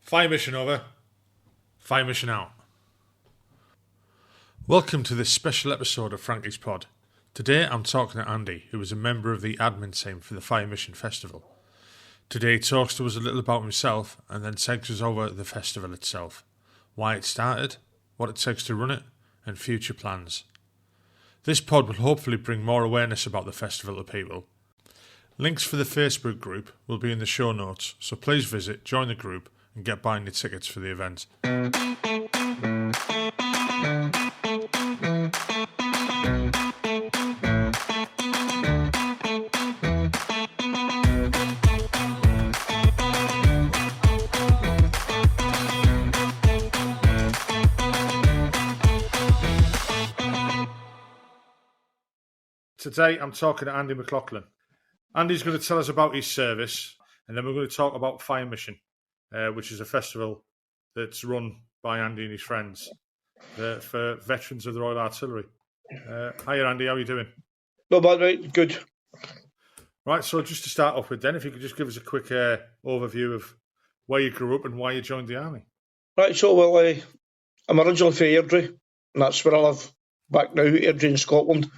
Fire mission over. Fire mission out. Welcome to this special episode of Frankies Pod. Today I'm talking to Andy, who is a member of the admin team for the Fire Mission Festival. Today he talks to us a little about himself and then takes us over the festival itself, why it started, what it takes to run it, and future plans. This pod will hopefully bring more awareness about the festival to people. Links for the Facebook group will be in the show notes, so please visit, join the group, and get buying your tickets for the event. Today I'm talking to Andy McLaughlin. Andy's going to tell us about his service, and then we're going to talk about Fire Mission, which is a festival that's run by Andy and his friends for veterans of the Royal Artillery. Hiya Andy, how are you doing? Not bad, right? Good. Right, so just to start off with then, if you could just give us a quick overview of where you grew up and why you joined the Army. Right, so, I'm originally from Airdrie, and that's where I live back now, Airdrie in Scotland.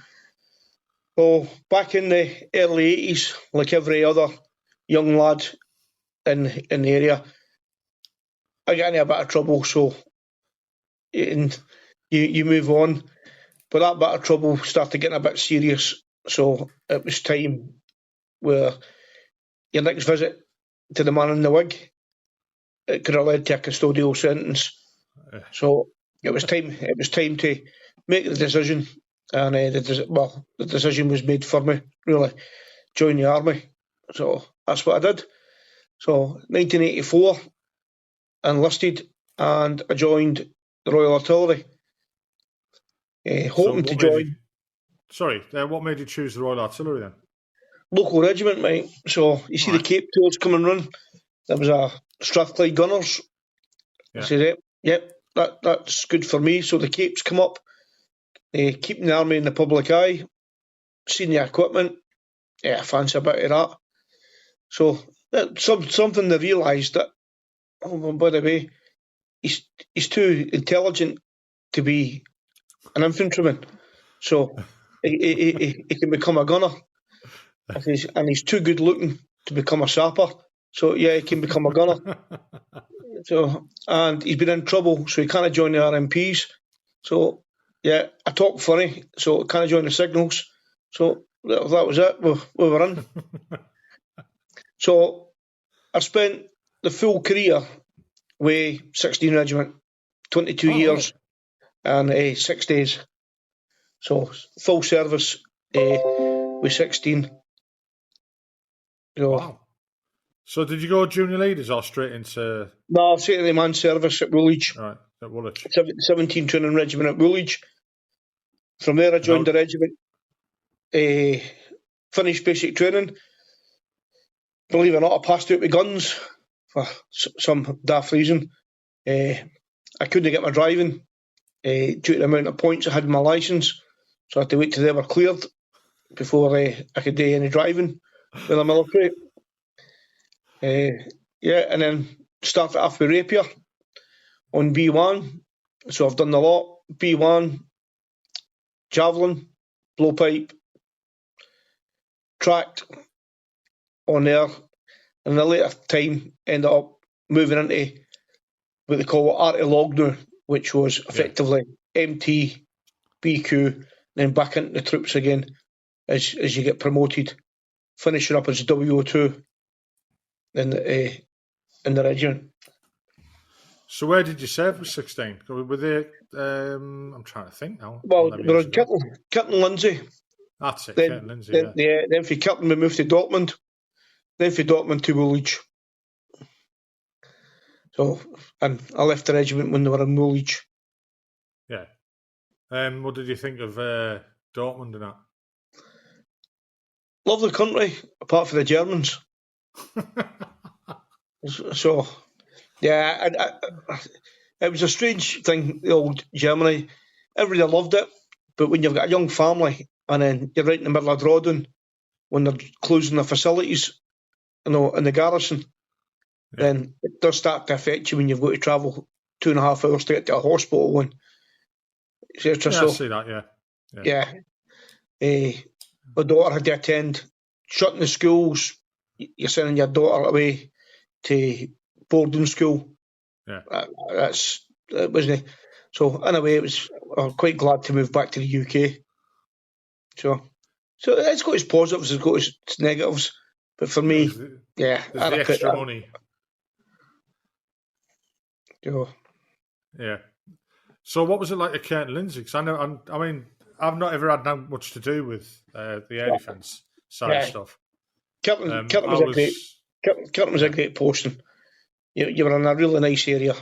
So, back in the early 80s, like every other young lad in the area, I got into a bit of trouble, so you move on. But that bit of trouble started getting a bit serious, so it was time where your next visit to the man in the wig, it could have led to a custodial sentence. So it was time to make the decision, and the decision was made for me, really, join the army. So that's what I did. So 1984, enlisted, and I joined the Royal Artillery. Hoping to join. What made you choose the Royal Artillery then? Local regiment, mate. So you see the Cape tours come and run. There was a Strathclyde Gunners. Yeah. I said, yep, that's good for me. So the Capes come up, keeping the army in the public eye, seeing the equipment. Yeah, I fancy a bit of that. So something they realised that, oh, by the way, he's too intelligent to be an infantryman. So he can become a gunner. And he's too good looking to become a sapper. So yeah, he can become a gunner. And he's been in trouble, so he can't join the RMPs. So yeah, I talk funny, so I can't join the signals. So that was it. We were in. So I spent the full career with 16 Regiment, 22 years and 6 days. So full service with 16. Wow. So did you go junior leaders or straight into... No, straight to the man service at Woolwich. Right, at Woolwich. 17 Training Regiment at Woolwich. From there I joined the regiment, finished basic training. Believe it or not, I passed out with guns for some daft reason. I couldn't get my driving due to the amount of points I had in my licence, so I had to wait till they were cleared before I could do any driving with the military. And then started off with rapier on B1. So I've done a lot. B1, javelin, blowpipe, tracked on there. And in a later time, ended up moving into what they call arty log now, which was effectively MT, BQ, then back into the troops again as you get promoted, finishing up as WO2 in the regiment. So where did you serve with 16? Were they, I'm trying to think now. Well, we were in Kirton Lindsay. That's it, then, Kirton Lindsay, Then from Kirton we moved to Dortmund. Then from Dortmund to Woolwich. So, and I left the regiment when they were in Woolwich. Yeah. What did you think of Dortmund and that? Lovely country, apart from the Germans. So, yeah, it was a strange thing, the old Germany. Everybody loved it, but when you've got a young family and then you're right in the middle of Drodon when they're closing the facilities, in the garrison, then it does start to affect you when you've got to travel 2.5 hours to get to a hospital and etc. Yeah, I see that. Yeah. My daughter had to attend shutting the schools. You're sending your daughter away to boarding school. Yeah. It wasn't. So anyway, I'm quite glad to move back to the UK. So it's got its positives, it's got its negatives. But for me, there's the extra money. Yeah. So what was it like at Kent Lindsay? Because I mean, I've not ever had that much to do with the air defence side of stuff. Kirton was a great posting. You were in a really nice area.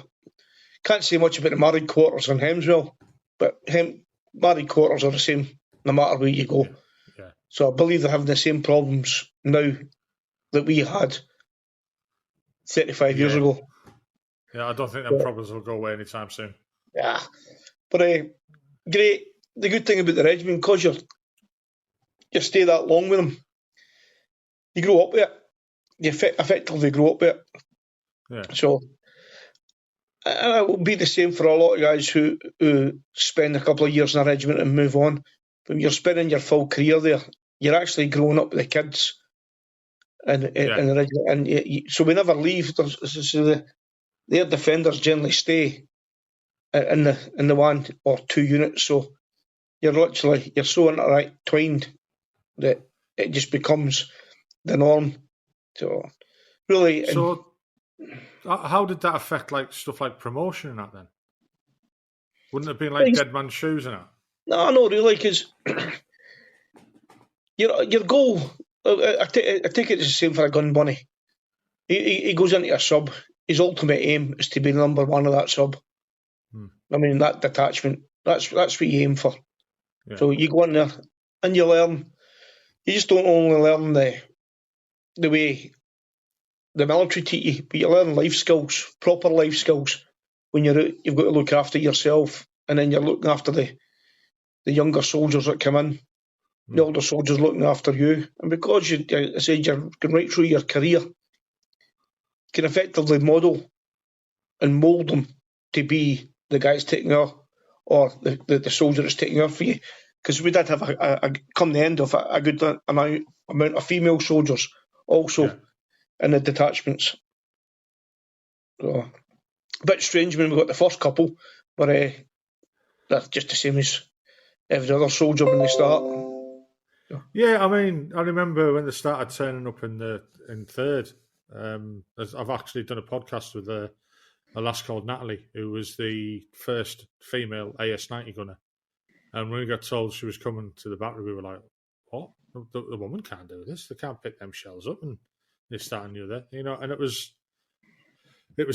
Can't say much about the married quarters in Hemswell, but married quarters are the same no matter where you go. Yeah. So I believe they're having the same problems now that we had 35 years ago. Yeah, I don't think them problems will go away anytime soon. Yeah, but great. The good thing about the regiment, because you stay that long with them, you grow up with it. You effectively grow up with it. Yeah. So, and it will be the same for a lot of guys who spend a couple of years in a regiment and move on. When you're spending your full career there, you're actually growing up with the kids in the regiment, and so we never leave. The air defenders generally stay in the 1 or 2 units. So you're so intertwined that it just becomes the norm. So really, how did that affect like stuff like promotion and that then? Wouldn't it have been like dead man's shoes and that? No, really, because your goal. I take it as the same for a gun bunny. He goes into a sub. His ultimate aim is to be number one of that sub. I mean, that detachment. That's what you aim for. Yeah. So you go in there and you learn. You just don't only learn the way the military teach you, but you learn life skills, proper life skills. When you're out, you've got to look after yourself, and then you're looking after the younger soldiers that come in. The older soldiers looking after you, and because you're going right through your career, you can effectively model and mould them to be the guys taking off, or the soldier that's taking off for you. Because we did have a come the end of a good amount of female soldiers also in the detachments. So a bit strange when we got the first couple, but that's just the same as every other soldier when they start. Yeah, I mean, I remember when they started turning up in third. I've actually done a podcast with a lass called Natalie, who was the first female AS-90 gunner. And when we got told she was coming to the battery, we were like, "What? The woman can't do this. They can't pick them shells up and this, that, and the other." And it was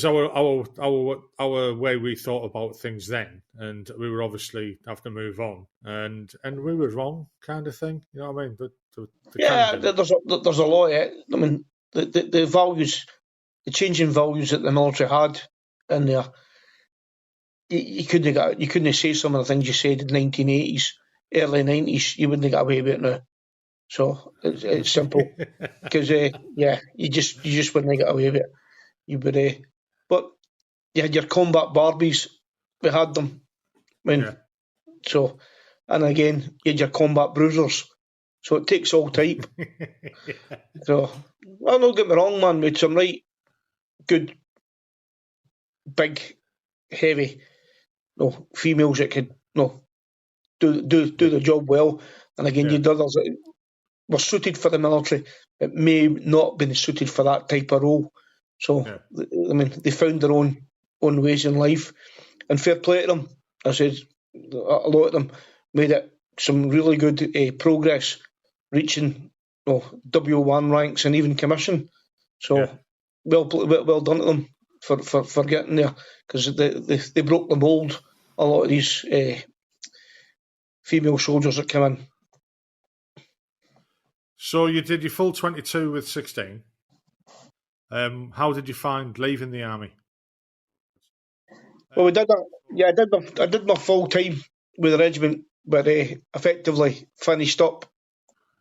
our way we thought about things then, and we were obviously having to move on, and we were wrong, kind of thing. You know what I mean? There's a lot. I mean, the values, the changing values that the military had in there. You couldn't say some of the things you said in the 1980s, early 90s. You wouldn't get away with it now. So it's simple because you just wouldn't get away with it. You would, but you had your combat Barbies. We had them. So, and again, you had your combat bruisers. So it takes all type. So, well, don't get me wrong, man. We had some right good, big, heavy, females that could do the job well. And again, you had others that were suited for the military, but may not been suited for that type of role. So, I mean, they found their own ways in life, and fair play to them. I said a lot of them made it some really good progress, reaching W1 ranks and even commission. So, well done to them for getting there, because they broke the mould. A lot of these female soldiers that come in. So you did your full 22 with 16. How did you find leaving the army? Well, we did that. I did my full time with the regiment, but effectively finished up,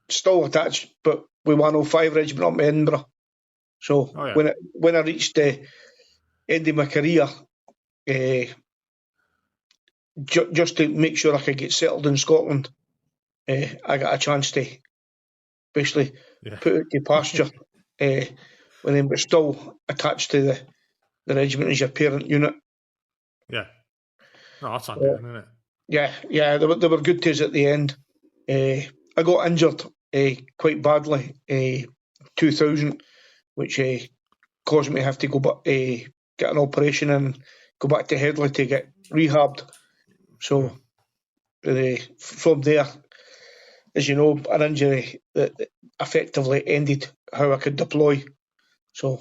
still attached, but with 105 Regiment up in Edinburgh. So when I reached the end of my career, just to make sure I could get settled in Scotland, I got a chance to basically put out to pasture when I was still attached to the regiment as your parent unit. Yeah. No, that's handy, isn't it? Yeah, they were good to us at the end. I got injured quite badly 2000, which caused me to have to go back, get an operation and go back to Headley to get rehabbed. So from there, as you know, an injury that effectively ended how I could deploy. So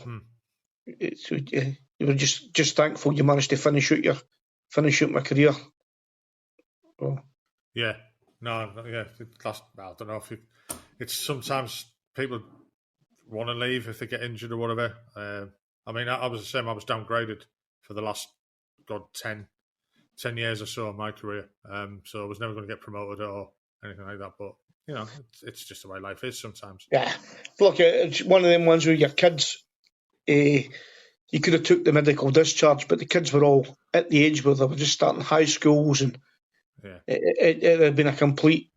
you were just thankful you managed to finish out my career. So. Yeah. No, yeah. I don't know if it's sometimes people want to leave if they get injured or whatever. I mean, I was the same. I was downgraded for the last 10 years or so of my career. So I was never going to get promoted or anything like that. But you know, it's just the way life is sometimes. Yeah, look, it's one of them ones where your kids, you could have took the medical discharge, but the kids were all at the age where they were just starting high schools, and it had been a complete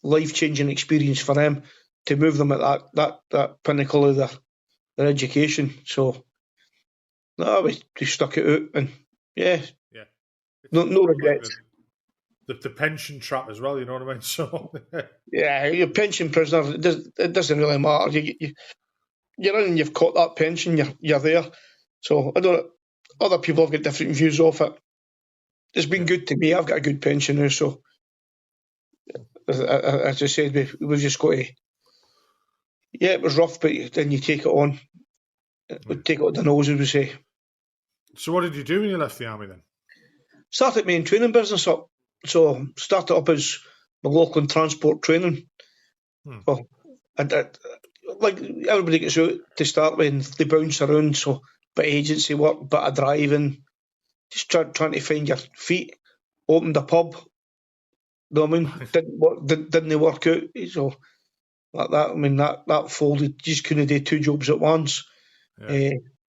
life-changing experience for them to move them at that pinnacle of their education. So, no, we stuck it out, and no regrets. Like the pension trap as well, you know what I mean? So yeah, you're pension prisoner. It doesn't really matter. You're in and you've caught that pension. You're there. So I don't. Other people have got different views of it. It's been good to me. I've got a good pension now. So as I said, we just got to. Yeah, it was rough, but then you take it on. We take it on the nose, as we say. So what did you do when you left the army then? Started my own training business up. So started up as McLaughlin Transport Training. So like everybody gets out to start with and they bounce around, so bit of agency work, bit of driving, just trying to find your feet. Opened a pub, you know what I mean? Didn't work out, so like that. I mean that folded. Just couldn't do two jobs at once.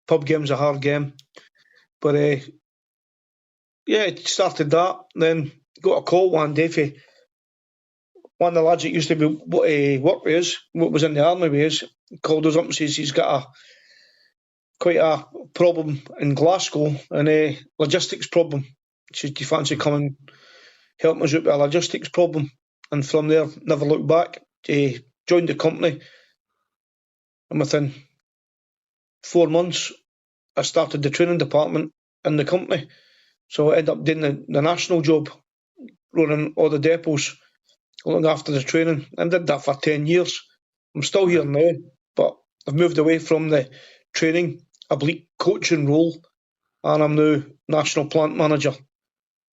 Pub game's a hard game, but started that. Then got a call one day for one of the lads that used to be work with us, what was in the army with us, called us up and says he's got quite a problem in Glasgow and a logistics problem. He said, do you fancy coming helping us out with a logistics problem? And from there, never looked back. Joined the company, and within 4 months, I started the training department in the company. So I ended up doing the national job, running all the depots, looking after the training, and did that for 10 years. I'm still here now, but I've moved away from the training, oblique coaching role, and I'm now national plant manager.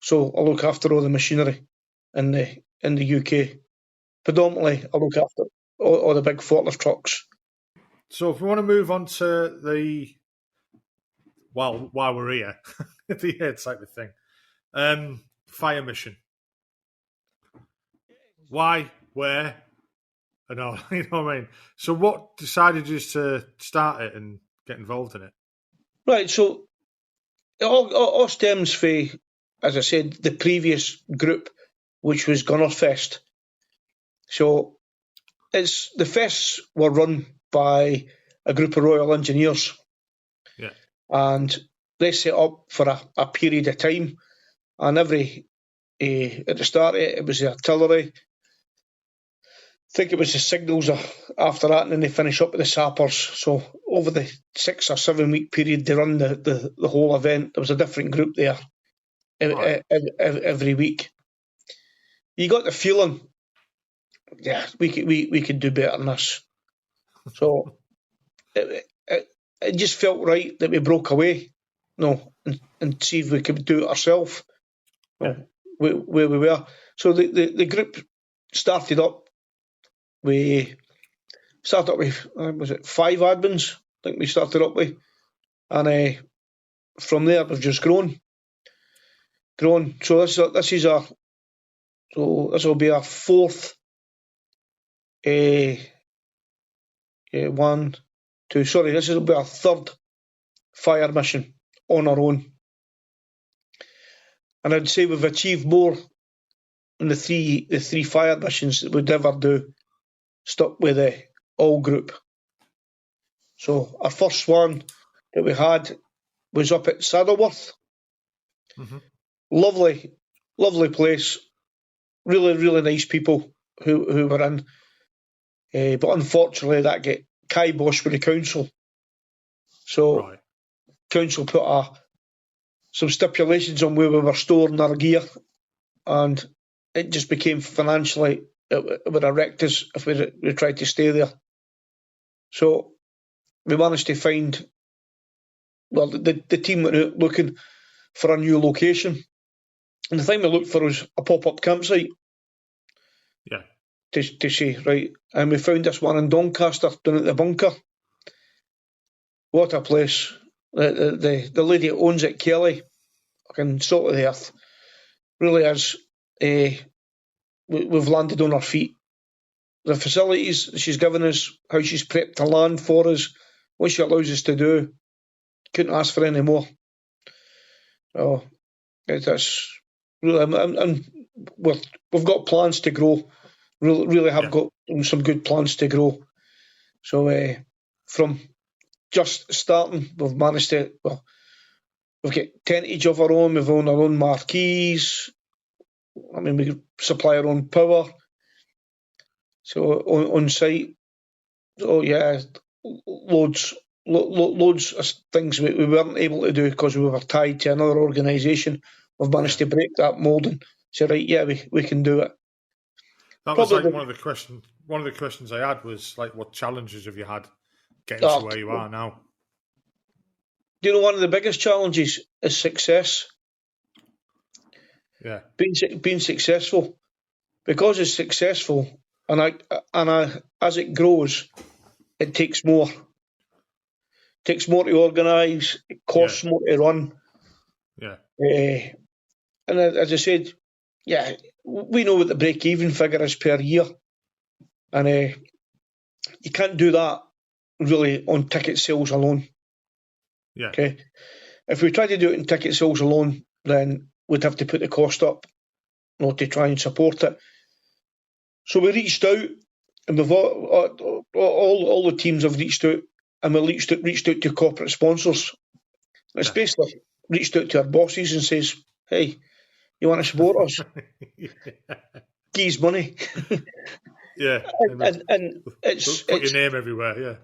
So I look after all the machinery in the UK. Predominantly, I look after all the big forklift trucks. So if we want to move on to while we're here, the type of thing, fire mission. Why? Where? And all, you know what I mean? So what decided you to start it and get involved in it? Right, so it all stems from, as I said, the previous group, which was Gunnerfest. So the fests were run by a group of Royal Engineers. Yeah. And they set up for a period of time. And at the start of it was the artillery. I think it was the signals after that, and then they finish up with the sappers. So over the 6 or 7 week period, they run the whole event. There was a different group there every week. You got the feeling, we could do better than this. So it just felt right that we broke away, and see if we could do it ourselves. Where we were. So the group started up. We started up with, was it 5 admins? I think we started up with. And from there, we've just grown. So this will be our fourth one, two. Sorry, this will be our third fire mission on our own, and I'd say we've achieved more in the three fire missions that we'd ever do stuck with the all group. So our first one that we had was up at Saddleworth. Mm-hmm. Lovely place. Really nice people who were in. But unfortunately that get kiboshed with the council. So council put some stipulations on where we were storing our gear, and it just became financially, it would have wrecked us if we tried to stay there. So we managed to find, well, the team went out looking for a new location. And the thing we looked for was a pop-up campsite. Yeah. To say, right, and we found this one in Doncaster, down at the bunker. What a place. The lady that owns it, Kelly, fucking salt of the earth. Really is. We've landed on our feet. The facilities she's given us, how she's prepped the land for us, what she allows us to do, couldn't ask for any more. Oh, it's really, and we've got plans to grow. Really have got some good plans to grow. So from just starting, we've managed to, well, we've got tentage of our own, we've owned our own marquees. I mean, we supply our own power. So on site, oh yeah, loads of things we weren't able to do because we were tied to another organisation. We've managed to break that mould and say, right, yeah, we can do it. That was like one of the questions I had was like, what challenges have you had getting to where you are now? Do you know one of the biggest challenges is success? Yeah, being successful, because it's successful, and as it grows, it takes more. It takes more to organise. It costs more to run. Yeah. And as I said, yeah, we know what the break-even figure is per year, and you can't do that really on ticket sales alone. Yeah. Okay. If we try to do it in ticket sales alone, then we'd have to put the cost up, to try and support it. So we reached out, and we've all the teams have reached out, and we reached out to corporate sponsors. It's basically reached out to our bosses and says, "Hey, you want to support us? Give us money." Yeah, and it's put your name everywhere. Yeah,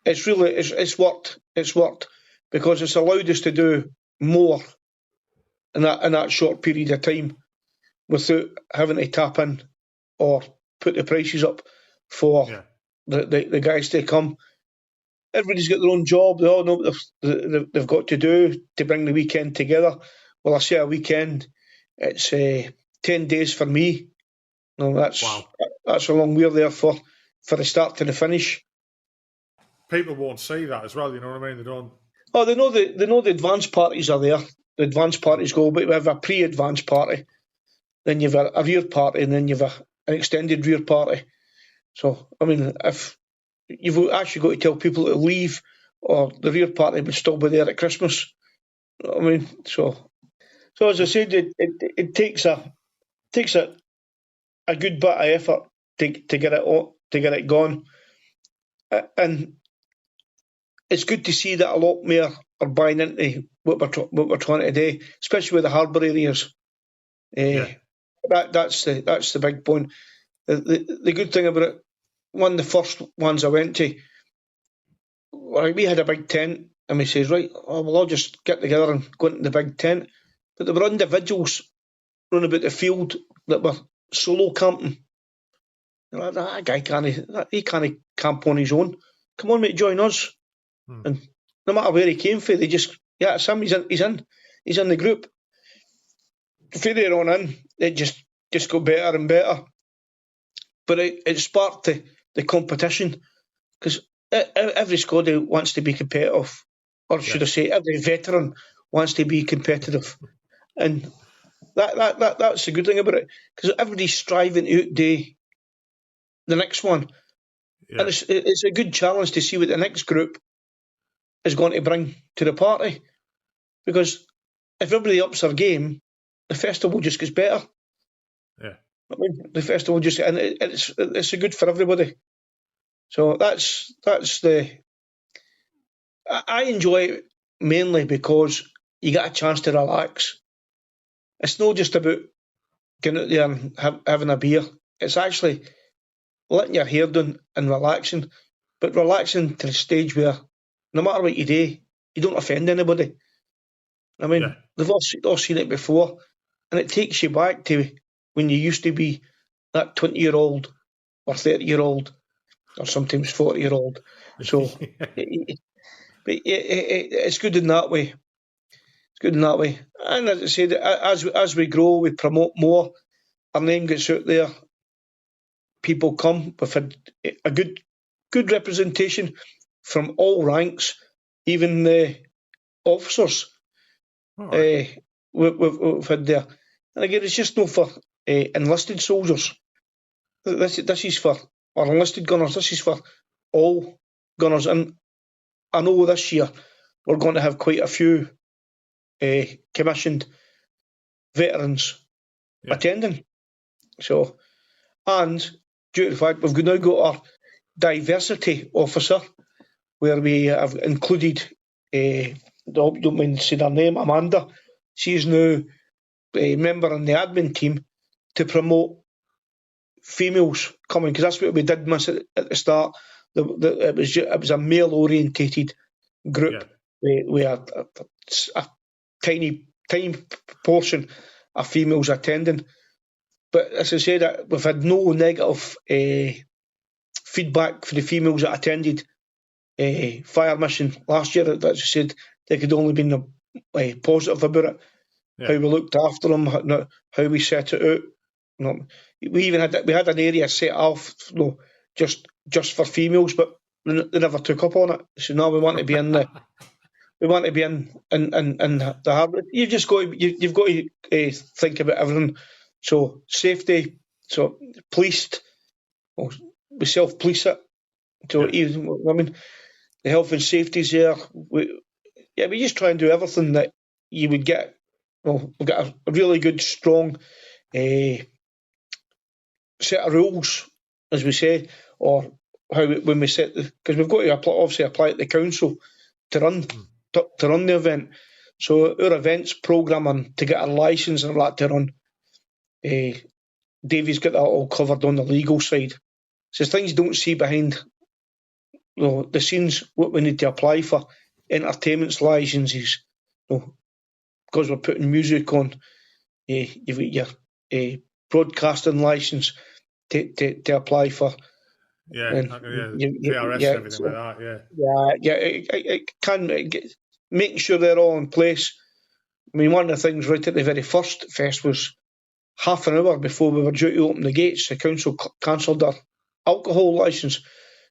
it's really it's worked. It's worked because it's allowed us to do more in that short period of time without having to tap in or put the prices up for the guys to come. Everybody's got their own job. They all know what they've got to do to bring the weekend together. Well, I say a weekend, it's 10 days for me. No, that's how long we're there for the start to the finish. People won't see that as well. You know what I mean? They don't. Oh, they know the advance parties are there. The advance parties go, but we have a pre-advance party. Then you've a rear party, and then you've an extended rear party. So, I mean, if you've actually got to tell people to leave, or the rear party would still be there at Christmas. I mean, so as I said, it takes a good bit of effort to get it gone, and it's good to see that a lot more are buying into what we're trying to do, especially with the harbour areas. That's the big point. The good thing about it, one of the first ones I went to, we had a big tent, and we says, right, we'll all just get together and go into the big tent. But there were individuals running about the field that were solo camping. That guy can't camp on his own. Come on, mate, join us. And no matter where he came from, they just, it's him. He's in the group. From there on in, it just got better and better. But it sparked the competition, because every Scotty wants to be competitive, or should I say, every veteran wants to be competitive, and that's the good thing about it, because everybody's striving to outdo the next one. And it's a good challenge to see what the next group is going to bring to the party. Because if everybody ups their game, the festival just gets better. Yeah. I mean, the festival just, and it's a good for everybody. So that's the. I enjoy it mainly because you get a chance to relax. It's not just about getting out there and having a beer. It's actually letting your hair down and relaxing, but relaxing to the stage where no matter what you do, you don't offend anybody. I mean, they've all seen it before, and it takes you back to when you used to be that 20-year-old or 30-year-old or sometimes 40-year-old. So it's good in that way. It's good in that way. And as I said, as we grow, we promote more. Our name gets out there. People come. We've had a good representation from all ranks, even the officers. Right. We've had there. And again, it's just not for enlisted soldiers. This is for our enlisted gunners. This is for all gunners. And I know this year we're going to have quite a few commissioned veterans attending. So, and due to the fact we've now got our diversity officer, where we have included, don't mind saying her name, Amanda. She's now a member in the admin team to promote females coming, because that's what we did miss at the start. It was a male orientated group. We had a tiny portion of females attending, but as I said, we've had no negative feedback for the females that attended fire mission last year. As I said, they could only been positive about it. How we looked after them, how we set it out. We even had an area set off, just for females, but they never took up on it. So now we want to be in the the hard. You've got to think about everything. So safety, so policed, we self-police it. So even, I mean, the health and safety's there. We just try and do everything that you would get. Well, we've got a really good, strong set of rules, as we say, or when we set because we've got to apply at the council to run the event. So our events programming to get our licence and all that to run. Davey's got that all covered on the legal side. So things you don't see behind the scenes, what we need to apply for entertainment's licences. Because we're putting music on, you've got your broadcasting licence to apply for. VRS, everything like that, it can making sure they're all in place. I mean, one of the things right at the very first fest was half an hour before we were due to open the gates, the council cancelled our alcohol licence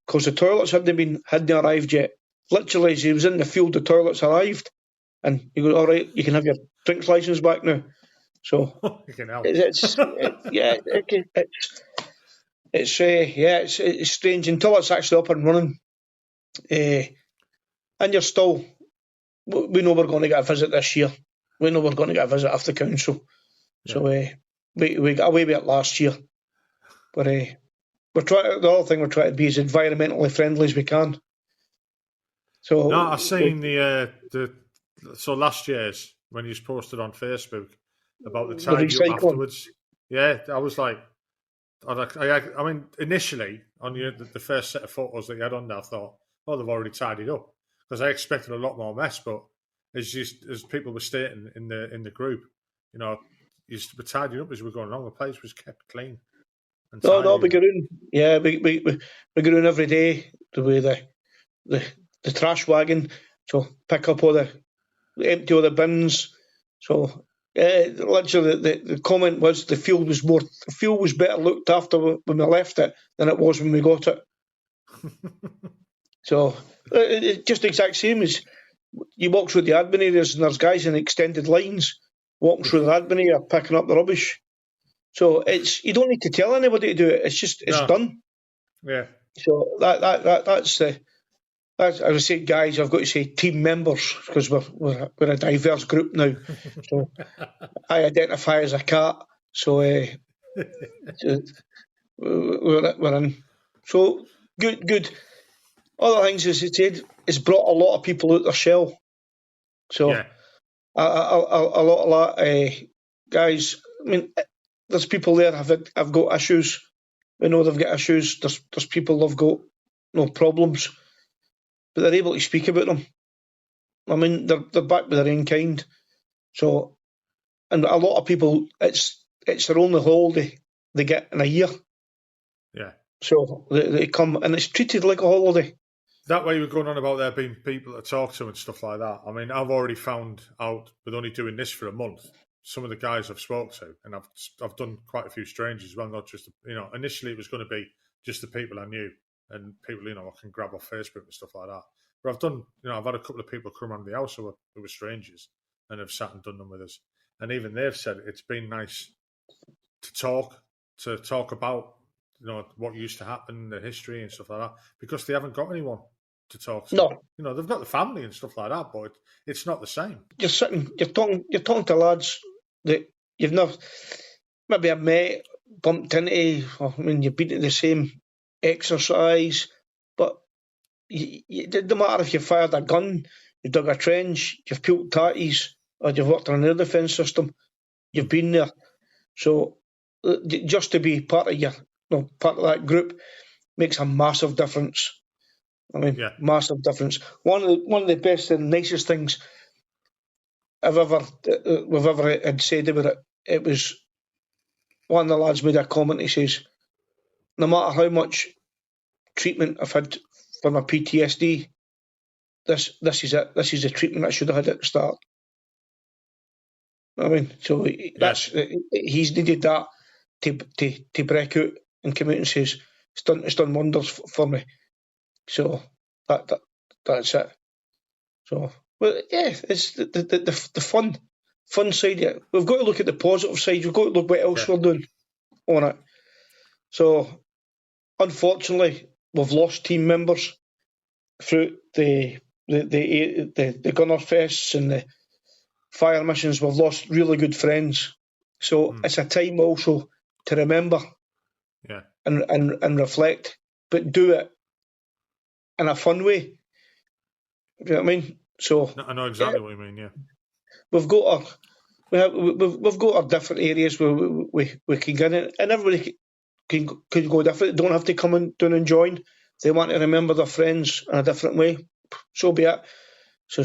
because the toilets hadn't arrived yet. Literally, as he was in the field, the toilets arrived, and he goes, "All right, you can have your drinks licence back now." So it's strange until it's actually up and running, and you're still. We know we're going to get a visit this year. We know we're going to get a visit off the council. Yeah. So we got away with it last year, but we're trying. The other thing we're trying to be as environmentally friendly as we can. So no, I've seen so last year's when you posted on Facebook about the tidy up afterwards. Yeah, I was like, I mean, initially on the first set of photos that you had on there, I thought, oh, they've already tidied up, because I expected a lot more mess. But as people were stating in the group, we're tidying up as we were going along. The place was kept clean. No, we go in. Yeah, we go in every day with the trash wagon, so pick up empty all the bins. So literally, the comment was the field was better looked after when we left it than it was when we got it. So it's just the exact same as you walk through the admin areas and there's guys in extended lines walking through the admin area picking up the rubbish. So you don't need to tell anybody to do it. It's done. Yeah. So that's the. That's, as I say, guys, I've got to say team members because we're a diverse group now. So I identify as a cat. So we're in. So good. Other things, as I said, it's brought a lot of people out their shell. So Yeah. a lot of that, guys. I mean, there's people there have got issues. We know they've got issues. There's people who've got no problems, but they're able to speak about them. I mean, they're back with their own kind. So, and a lot of people, it's their only holiday they get in a year. Yeah. So they come and it's treated like a holiday. That way, we're going on about there being people to talk to and stuff like that. I mean, I've already found out with only doing this for a month, some of the guys I've spoke to, and I've done quite a few strangers as well. Not just initially it was going to be just the people I knew and people I can grab off Facebook and stuff like that. But I've done I've had a couple of people come around the house who were strangers and have sat and done them with us, and even they've said it's been nice to talk about what used to happen, the history and stuff like that, because they haven't got anyone to talk to. No, They've got the family and stuff like that, but it's not the same. you're talking to lads that you've never maybe have met, bumped into. I mean, you've been to the same exercise, but it didn't matter if you fired a gun, you dug a trench, you've peeled tatties, or you've worked on an air defence system. You've been there, so just to be part of that group makes a massive difference. I mean, massive difference. One of the best and nicest things we've ever had said about it. It was one of the lads made a comment. He says, "No matter how much treatment I've had for my PTSD, this is it. This is the treatment I should have had at the start." I mean, so he's needed that to break out and come out and says it's done wonders for me. So that's it. So it's the fun side of it. We've got to look at the positive side. We've got to look what else we're doing on it. So unfortunately, we've lost team members through the gunner fests and the fire missions. We've lost really good friends. So it's a time also to remember and reflect, but do it in a fun way. You know what I mean? So I know exactly what you mean. Yeah, we've got we've got our different areas where we can get in, and everybody can go different. They don't have to come and down and join. If they want to remember their friends in a different way, so be it. So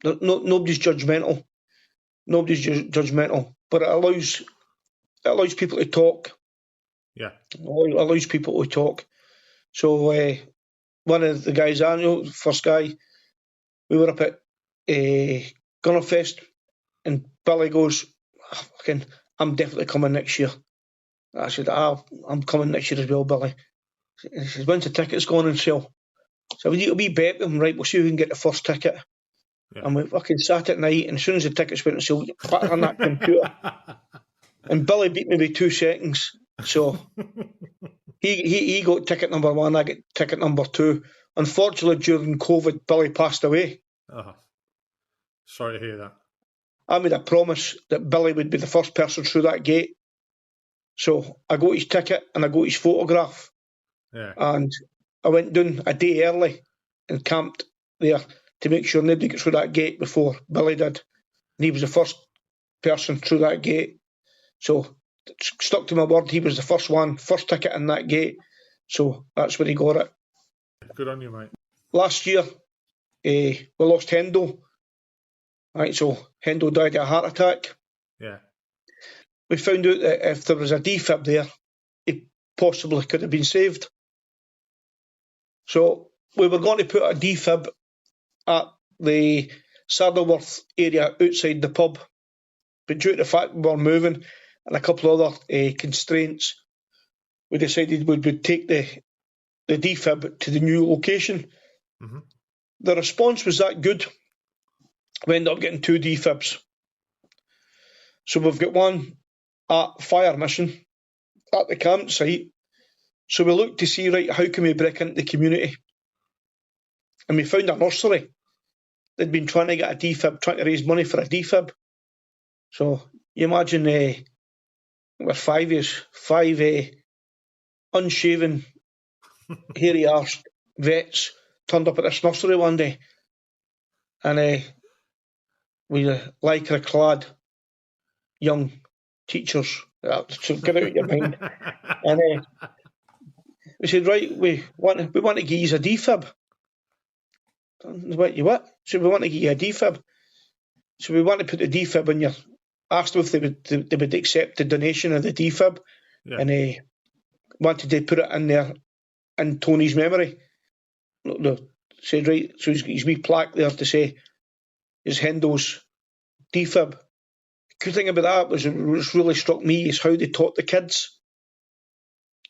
nobody's judgmental. Nobody's judgmental, but it allows people to talk. Yeah, it allows people to talk. So one of the guys I know, first guy, we were up at Gunnerfest, and Billy goes, "I'm definitely coming next year." I said, "I'm coming next year as well, Billy." He says, "When's the tickets going on sale?" So we bet them, right, we'll see who can get the first ticket. Yeah. And we fucking sat at night, and as soon as the tickets went on sale, back on that computer. And Billy beat me by 2 seconds. So he got ticket number 1, I got ticket number 2. Unfortunately, during COVID, Billy passed away. Oh, sorry to hear that. I made a promise that Billy would be the first person through that gate. So I got his ticket and I got his photograph. Yeah. And I went down a day early and camped there to make sure nobody got through that gate before Billy did. And he was the first person through that gate. So stuck to my word, he was the first ticket in that gate. So that's where he got it. Good on you, mate. Last year, we lost Hendo. Right, so Hendo died of a heart attack. Yeah. We found out that if there was a defib there, he possibly could have been saved. So we were going to put a defib at the Saddleworth area outside the pub, but due to the fact we were moving and a couple of other constraints, we decided we would take the defib to the new location. Mm-hmm. The response was that good. We ended up getting 2 defibs. So we've got one at Fire Mission at the campsite, So we looked to see, right, how can we break into the community? And we found a nursery. They'd been trying to get a defib, trying to raise money for a defib. So you imagine we're 5 years, five unshaven, hairy arse vets turned up at this nursery one day. And we lycra clad young teachers. So get out of your mind. And we said, right, we want to give you a defib. What, you what? So we want to give you a defib. So we want to put the defib in your... Asked them if they would accept the donation of the defib. Yeah. And wanted to put it in there in Tony's memory. No, said, right, so he's wee plaque there to say, is Hendo's defib. The good thing about that was, what really struck me is how they taught the kids.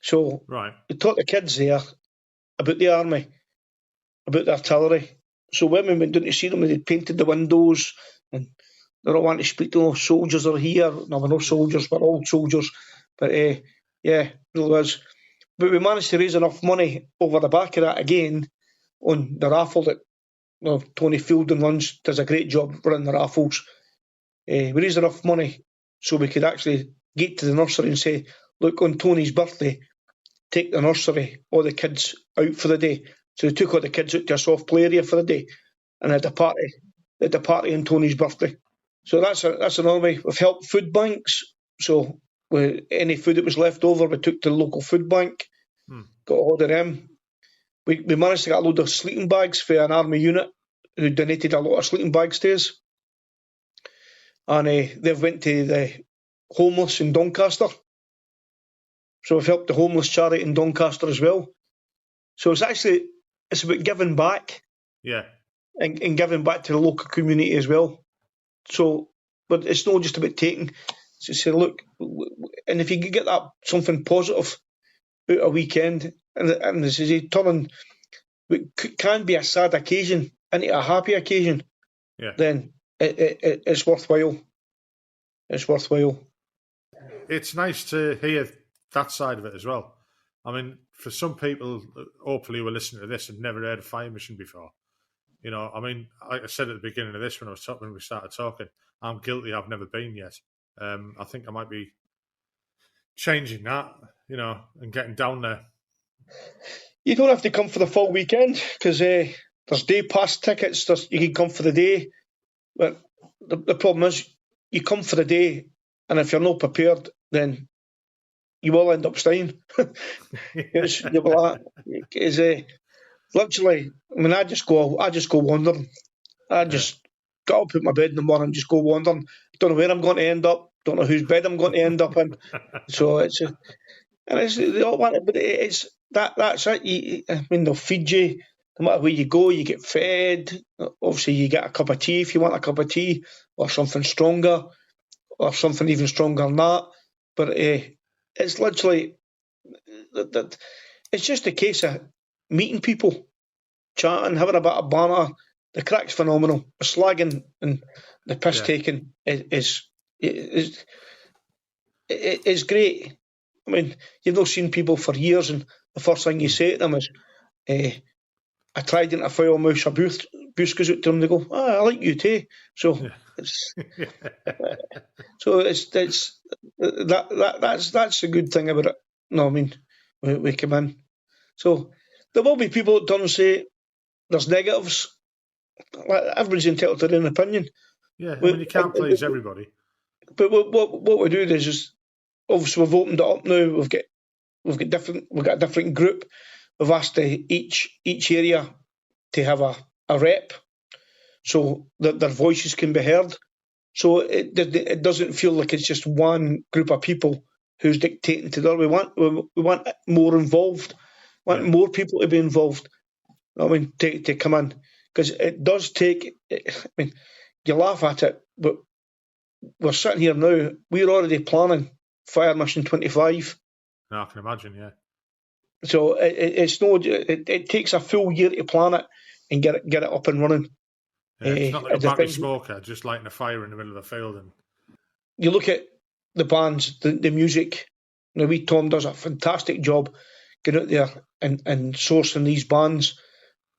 So they taught the kids there about the army, about the artillery. So when we went down to see them, they'd painted the windows, and they don't want to speak to soldiers are here. No, we're no soldiers, we're all soldiers. But yeah, it really was. But we managed to raise enough money over the back of that again on the raffle that Tony Fielding runs, does a great job running the raffles. We raised enough money so we could actually get to the nursery and say, look, on Tony's birthday, take the nursery, all the kids out for the day. So they took all the kids out to a soft play area for the day and had a party on Tony's birthday. So that's another way. We've helped food banks. So any food that was left over, we took to the local food bank, got all of them. We managed to get a load of sleeping bags for an army unit who donated a lot of sleeping bags to us. And they've went to the homeless in Doncaster. So we've helped the homeless charity in Doncaster as well. So it's about giving back. Yeah. And giving back to the local community as well. So, but it's not just about taking. So say, look, and if you could get that something positive out a weekend, and this is turning what can be a sad occasion into a happy occasion, then it's worthwhile. It's worthwhile. It's nice to hear that side of it as well. I mean, for some people, hopefully, who are listening to this and never heard of Fire Mission before. You know, I mean, like I said at the beginning of this when we started talking, I'm guilty. I've never been yet. I think I might be changing that, you know, and getting down there. You don't have to come for the full weekend because there's day pass tickets. You can come for the day, but the problem is you come for the day, and if you're not prepared, then you will end up staying. Literally, I mean, I just go wandering. I just get up, put my bed in the morning, and just go wandering. Don't know where I'm going to end up. Don't know whose bed I'm going to end up in. So they all want it, but it's that's it. I mean, they'll feed you no matter where you go. You get fed. Obviously, you get a cup of tea if you want a cup of tea, or something stronger, or something even stronger than that. But it's literally that. It's just a case of meeting people, chatting, having a bit of banter. The crack's phenomenal. The slagging and the piss taking is great. I mean, you've not seen people for years, and the first thing you say to them is, "I tried into a foul mouse, a boost goes out to them." They go, "I like you too." So it's that's a good thing about it. No, I mean, we come in. So there will be people that don't say there's negatives. Everybody's entitled to their own opinion. Yeah, I mean, you can't please everybody. But what we do is just, obviously we've opened it up now. We've got a different group. We've asked each area to have a rep, so that their voices can be heard. So it doesn't feel like it's just one group of people who's dictating to the other. We want more involved. We want more people to be involved. I mean, to come in, because it does take. I mean, you laugh at it, but we're sitting here now. We're already planning Fire Mission 25. No, I can imagine, yeah. So it takes a full year to plan it and get it up and running. Yeah, it's not like a battery smoker, just lighting a fire in the middle of a field. And you look at the bands, the music. Now, Tom does a fantastic job getting out there and sourcing these bands.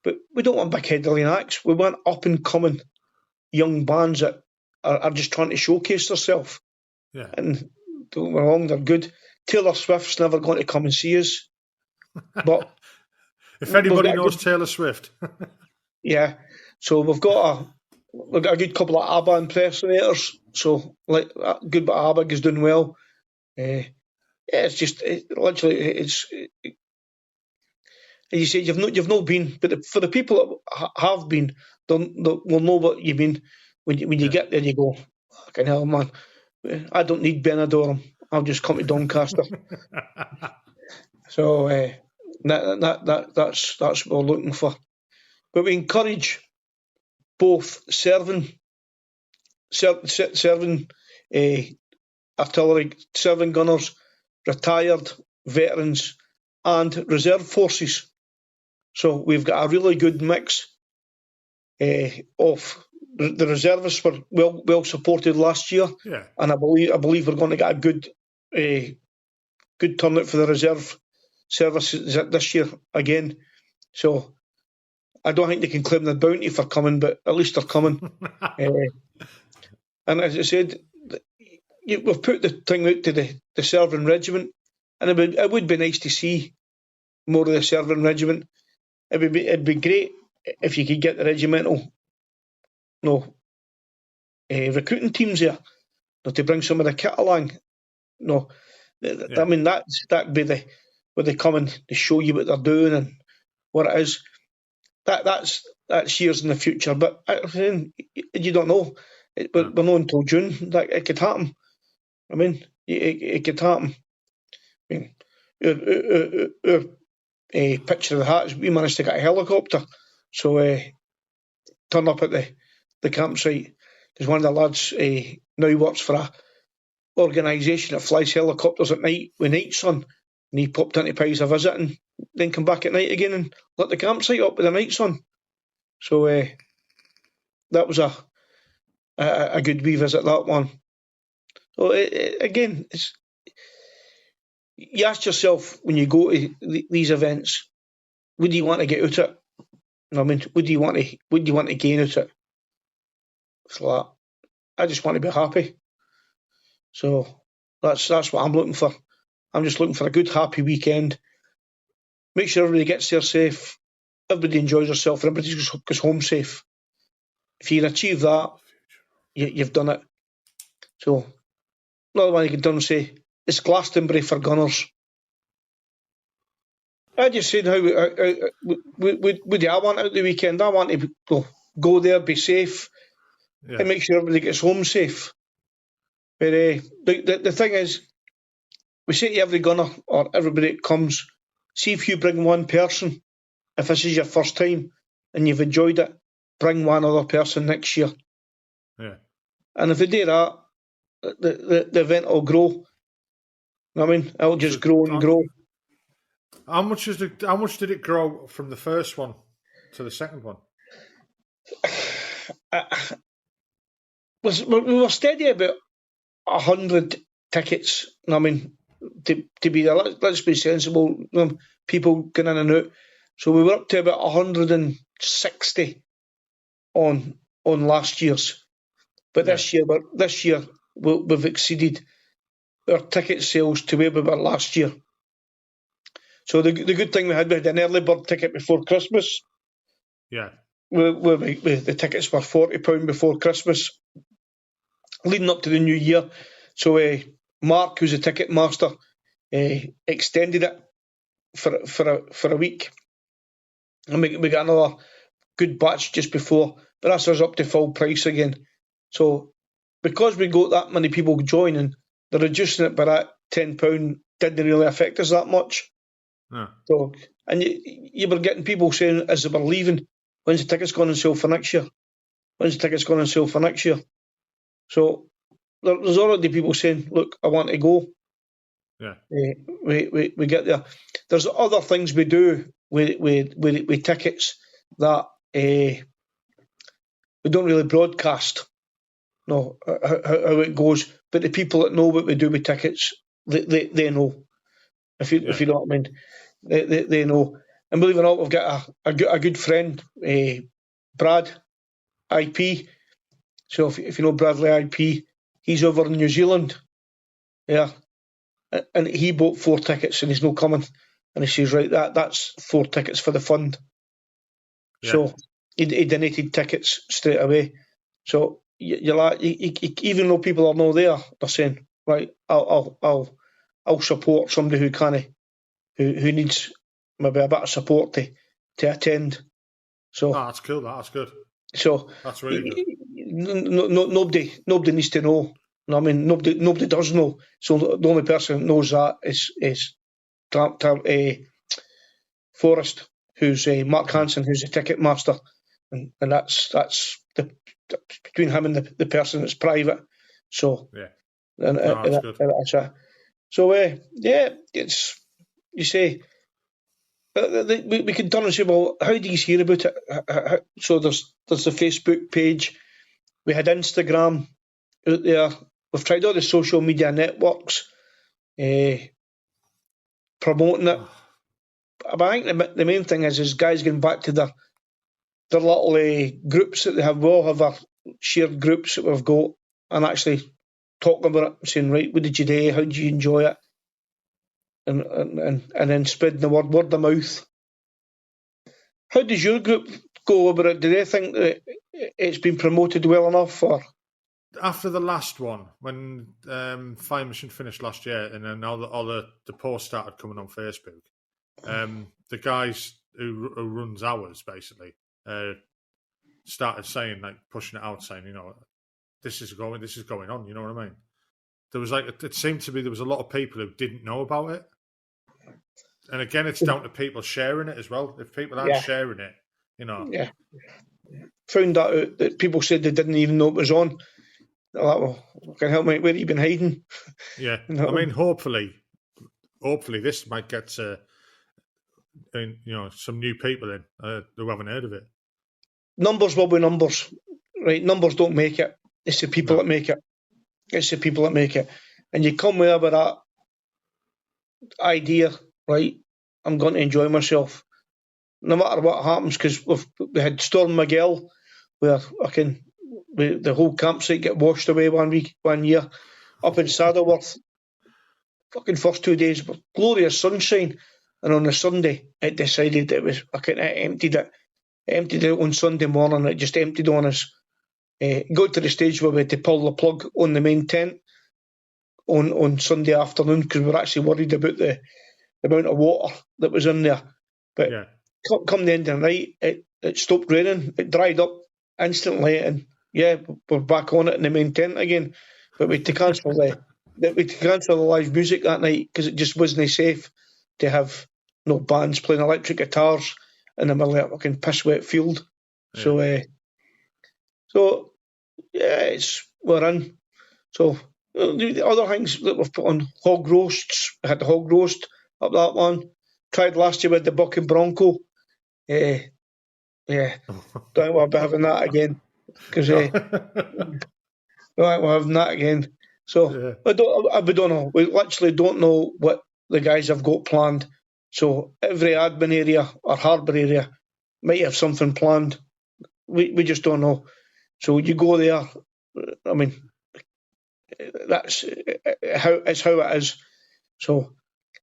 But we don't want big-headed acts. We want up-and-coming young bands that are just trying to showcase themselves. Yeah. And don't get me wrong, they're good. Taylor Swift's never going to come and see us. But if anybody knows Taylor Swift. yeah. So we've got a good couple of ABBA impersonators. So like a good bit of ABBA is doing well. It's just literally as you said, you've not been, but for the people that have been, they'll know what you mean when you get there. You go, fucking hell, man! I don't need Benidorm. I'll just come to Doncaster. So that's what we're looking for. But we encourage both serving artillery, serving gunners, retired veterans, and reserve forces. So we've got a really good mix of the reservists were well supported last year, and I believe we're going to get a good turnout for the reserve services this year again. So I don't think they can claim the bounty for coming, but at least they're coming. And as I said, we've put the thing out to the serving regiment, and it would be nice to see more of the serving regiment. It'd be great if you could get the regimental recruiting teams there, to bring some of the kit along. I mean that'd be where they come and they show you what they're doing and what it is. That's years in the future, but you don't know. We're not until June that it could happen. I mean, it could happen. I mean, our picture of the hat is we managed to get a helicopter, so turn up at the campsite because one of the lads now works for a organisation that flies helicopters at night with night sun, and he popped into Pies a visit and then come back at night again and lit the campsite up with the night sun. So that was a good wee visit, that one. So again, you ask yourself when you go to these events, what do you want to get out of it? I mean, what do you want to gain out of it? It's like, I just want to be happy. So that's what I'm looking for. I'm just looking for a good, happy weekend. Make sure everybody gets there safe, everybody enjoys themselves, and everybody goes home safe. If you can achieve that, you've done it. So another one you can turn and say, it's Glastonbury for gunners. I just said how would I want out the weekend? I want to go there, be safe, and make sure everybody gets home safe. But the thing is, we say to every gunner or everybody that comes, see if you bring one person. If this is your first time and you've enjoyed it, bring one other person next year. Yeah. And if they do that, the event will grow. I mean, it'll just grow and grow. How much did it grow from the first one to the second one? We were steady about 100 tickets. I mean, to be there, let's be sensible. People going in and out. So we were up to about 160 on last year's. But this year we've exceeded our ticket sales to where we were last year. So the good thing we had an early bird ticket before Christmas. Yeah. The tickets were £40 before Christmas, leading up to the new year. So Mark, who's a ticket master, extended it for a week, and we got another good batch just before. But that's us up to full price again. So because we got that many people joining, they're reducing it by that £10. Didn't really affect us that much. No. So, and you were getting people saying as they were leaving, when's the tickets going on sale for next year? When's the tickets going on sale for next year? So there's already people saying, look, I want to go. Yeah. We get there. There's other things we do with tickets that we don't really broadcast. No, how it goes. But the people that know what we do with tickets, they know. If you know what I mean. They know. And believe it or not, we've got a good friend, Brad IP. So if you know Bradley IP, he's over in New Zealand. Yeah. And he bought 4 tickets and he's not coming. And he says, right, that's 4 tickets for the fund. Yeah. So he donated tickets straight away. So you're like, even though people are not there, they're saying, right, I'll support somebody who needs maybe a bit of support to attend. So that's cool. That's good. So that's really good. Nobody needs to know. I mean, nobody does know. So the only person that knows that is Forrest, who's Mark Hansen, who's the ticket master, and that's between him and the person that's private. So that's good. So it's you say. We can turn and say, well, how do you hear about it? So there's the Facebook page. We had Instagram out there. We've tried all the social media networks promoting it. But I think the main thing is guys getting back to their little groups that they have. We all have our shared groups that we've got and actually talking about it, saying, right, what did you do? How did you enjoy it? And then spreading the word of mouth. How does your group go about it? Do they think that it's been promoted well enough? Or after the last one, when Fire Mission finished last year, and then all the posts started coming on Facebook, the guys who runs ours basically started saying, like, pushing it out, saying, this is going on. You know what I mean? There was it seemed to be there was a lot of people who didn't know about it. And again, it's down to people sharing it as well. If people aren't sharing it, Yeah. Found that out, that people said they didn't even know it was on. They're like, well, can help me, where have you been hiding? Yeah. I mean, hopefully this might get some new people in who haven't heard of it. Numbers will be numbers, right? Numbers don't make it. It's the people that make it. It's the people that make it. And you come with that idea, right? I'm going to enjoy myself, no matter what happens, because we had Storm Miguel, where the whole campsite get washed away one year, up in Saddleworth. Fucking first 2 days were glorious sunshine, and on the Sunday it decided it was it emptied it on Sunday morning. It just emptied on us. Got to the stage where we had to pull the plug on the main tent on Sunday afternoon because we were actually worried about the amount of water that was in there. But come the end of the night, it stopped raining. It dried up instantly, and we're back on it in the main tent again. But we had to cancel the live music that night because it just wasn't safe to have no bands playing electric guitars in the middle of a fucking piss wet field. Yeah. So we're in. So the other things that we've put on, hog roasts. We had the hog roast up that one. Tried last year with the buck and bronco. Don't want to be having that again because don't want to having that again. So we don't know. We literally don't know what the guys have got planned. So every admin area or harbour area might have something planned. We just don't know. So you go there. I mean, that's how it is. So,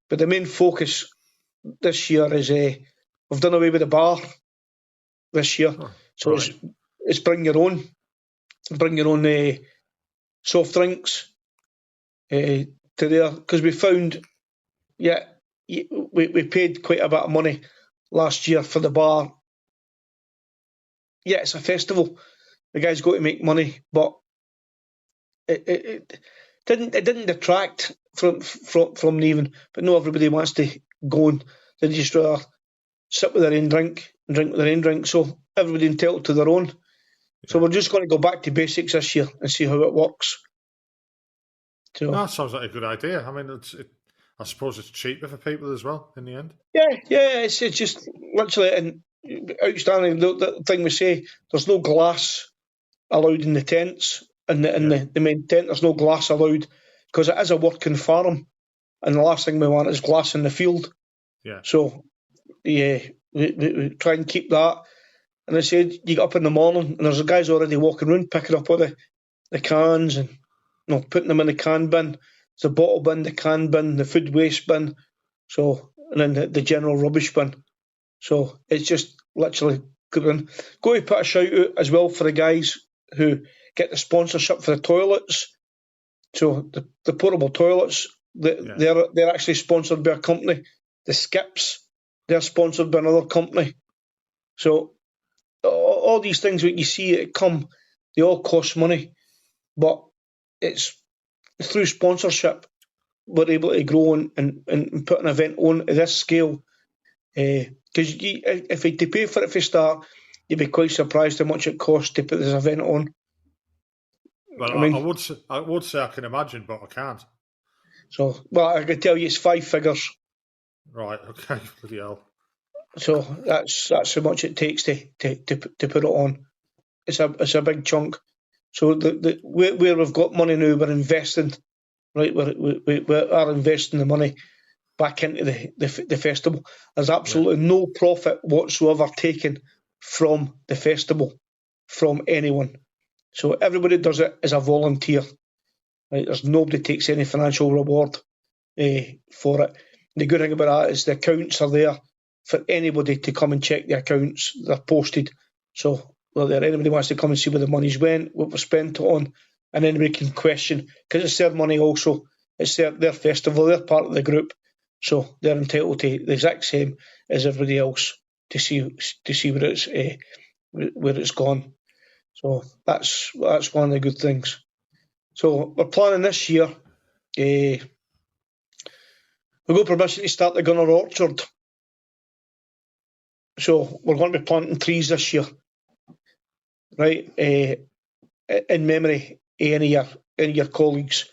but the main focus this year is we've done away with the bar this year. So it's bring your own soft drinks to there, because we found we paid quite a bit of money last year for the bar. Yeah, it's a festival. The guys got to make money, but it didn't detract from leaving. But no, everybody wants to go and they just rather sit with their own drink and drink with their own drink. So everybody entitled to their own. Yeah. So we're just going to go back to basics this year and see how it works. So that sounds like a good idea. I mean, I suppose it's cheaper for people as well in the end. Yeah, it's just literally and outstanding. The thing we say, there's no glass allowed in the tents. In the main tent, there's no glass allowed because it is a working farm, and the last thing we want is glass in the field. Yeah. So, yeah, we try and keep that. And I said, you get up in the morning and there's guys already walking around picking up all the cans and putting them in the can bin, the bottle bin, the can bin, the food waste bin, so and then the general rubbish bin. So it's just literally good. Go to put a shout out as well for the guys who get the sponsorship for the toilets. So the portable toilets, they're actually sponsored by a company. The skips, they're sponsored by another company. So all these things that you see that come, they all cost money, but it's through sponsorship we're able to grow and put an event on at this scale. Because if you had to pay for it for start, you'd be quite surprised how much it costs to put this event on. Well, I mean, I would say I can imagine, but I can't. So, well, I can tell you it's 5 figures. Right. Okay. Bloody hell. So that's how much it takes to put it on. It's a big chunk. So where we've got money now, we're investing. Right, we are investing the money back into the festival. There's absolutely no profit whatsoever taken from the festival from anyone. So everybody does it as a volunteer. Right, there's nobody takes any financial reward for it. The good thing about that is the accounts are there for anybody to come and check the accounts. They're posted. So whether anybody wants to come and see where the money's went, what we spent it on, and anybody can question, because it's their money also. It's their festival, they're part of the group. So they're entitled to the exact same as everybody else to see where it's gone. So that's one of the good things. So we're planning this year. We've got permission to start the Gunner Orchard. So we're going to be planting trees this year, right? In memory of any of your colleagues.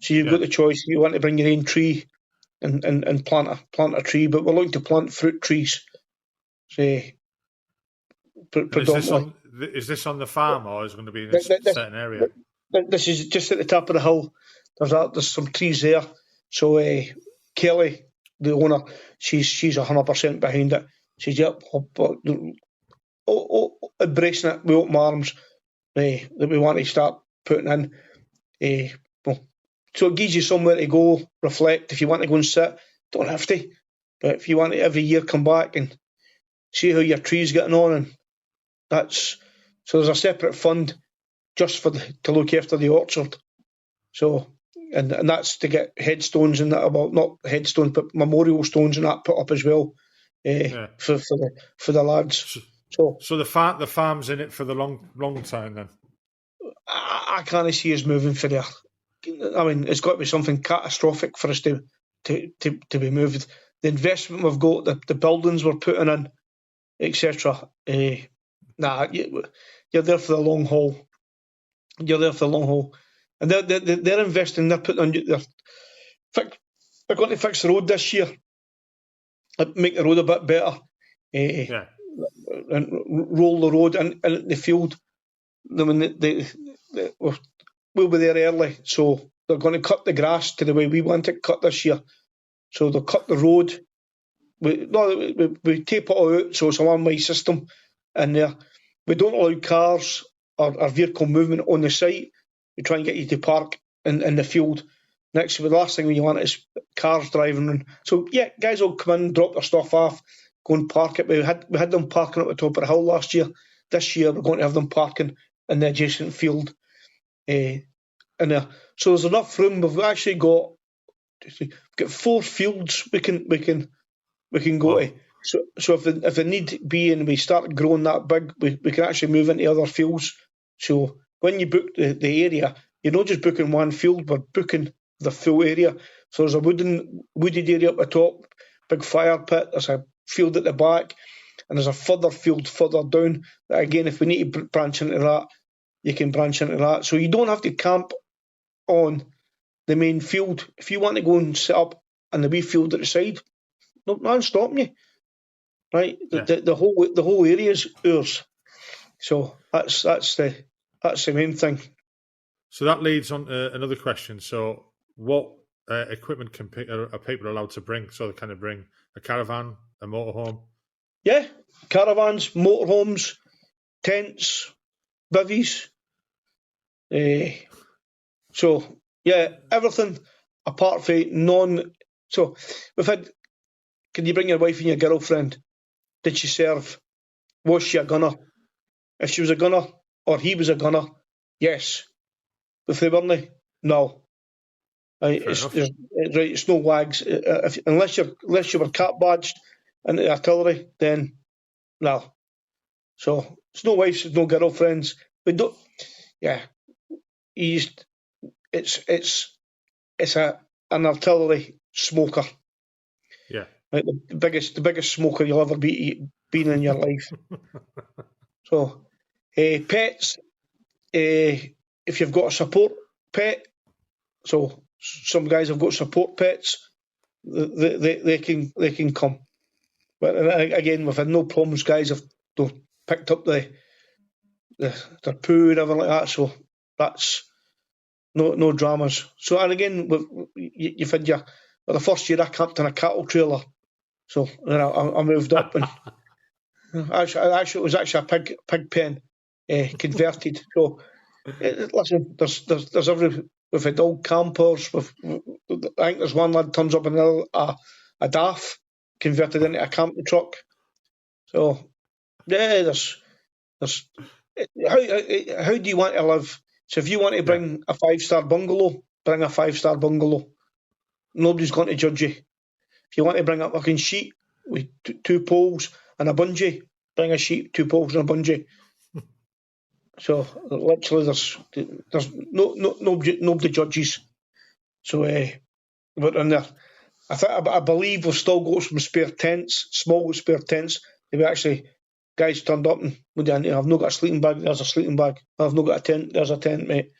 So you've got the choice. You want to bring your own tree and plant a tree, but we're looking to plant fruit trees. So predominantly. Is this on the farm or is it going to be in a certain area? This is just at the top of the hill. There's some trees there. So Kelly, the owner, she's 100% behind it. She's embracing it with open arms. That we want to start putting in. So it gives you somewhere to go, reflect. If you want to go and sit, don't have to. But if you want to every year come back and see how your tree's getting on, and so there's a separate fund just to look after the orchard. So and that's to get headstones and that, well, not headstones but memorial stones and that put up as well for the lads. So the farm's in it for the long time then. I can't see us moving for there. I mean, it's got to be something catastrophic for us to be moved. The investment we've got, the buildings we're putting in, etc. You're there for the long haul. You're there for the long haul, and they're investing. They're putting on. They're going to fix the road this year, make the road a bit better, and roll the road in the field. I mean, we'll be there early, so they're going to cut the grass to the way we want it cut this year. So they'll cut the road. We tape it all out, so it's a one-way system in there. We don't allow cars or vehicle movement on the site. We try and get you to park in the field next to the last thing you want is cars driving around. So yeah, guys will come in, drop their stuff off, go and park it. We had them parking at the top of the hill last year. This year we're going to have them parking in the adjacent field. So there's enough room. We've actually got 4 fields we can go to. So if the need be and we start growing that big, we can actually move into other fields. So when you book the area, you're not just booking one field, we're booking the full area. So there's a wooded area up the top, big fire pit, there's a field at the back, and there's a further field further down. That again, if we need to branch into that, you can branch into that. So you don't have to camp on the main field. If you want to go and set up in the wee field at the side, no one's stopping you. Right? Yeah. The whole area is ours. So that's the main thing. So that leads on to another question. So what equipment are people allowed to bring? So they kind of bring a caravan, a motorhome? Yeah, caravans, motorhomes, tents, bivvies. So, yeah, everything apart from So, we've had, can you bring your wife and your girlfriend? Did she serve? Was she a gunner? If she was a gunner, or he was a gunner, yes. If they weren't, no. It's no wags. Unless you were cap badged in the artillery, then no. So it's no wives, it's no girlfriends. We don't. Yeah, it's an artillery smoker. Yeah, Right, the biggest smoker you'll ever been in your life. So, pets. If you've got a support pet, so some guys have got support pets. They can come. But again, we've had no problems. Guys have picked up their poo and everything like that. So that's no dramas. So, and again, you've had the first year I camped in a cattle trailer. So then I moved up and actually it was actually a pig pen converted. So listen, there's we've had old campers. I think there's one lad turns up in a DAF converted into a camping truck. So yeah, there's how do you want to live? So if you want to bring a 5-star bungalow, bring a 5-star bungalow. Nobody's going to judge you. If you want to bring a fucking sheet with two poles and a bungee, bring a sheet, 2 poles and a bungee. So literally, there's nobody judges. So but in there, I believe we've still got some spare tents, small spare tents. They were actually guys turned up and I've not got a sleeping bag. There's a sleeping bag. I've not got a tent. There's a tent, mate.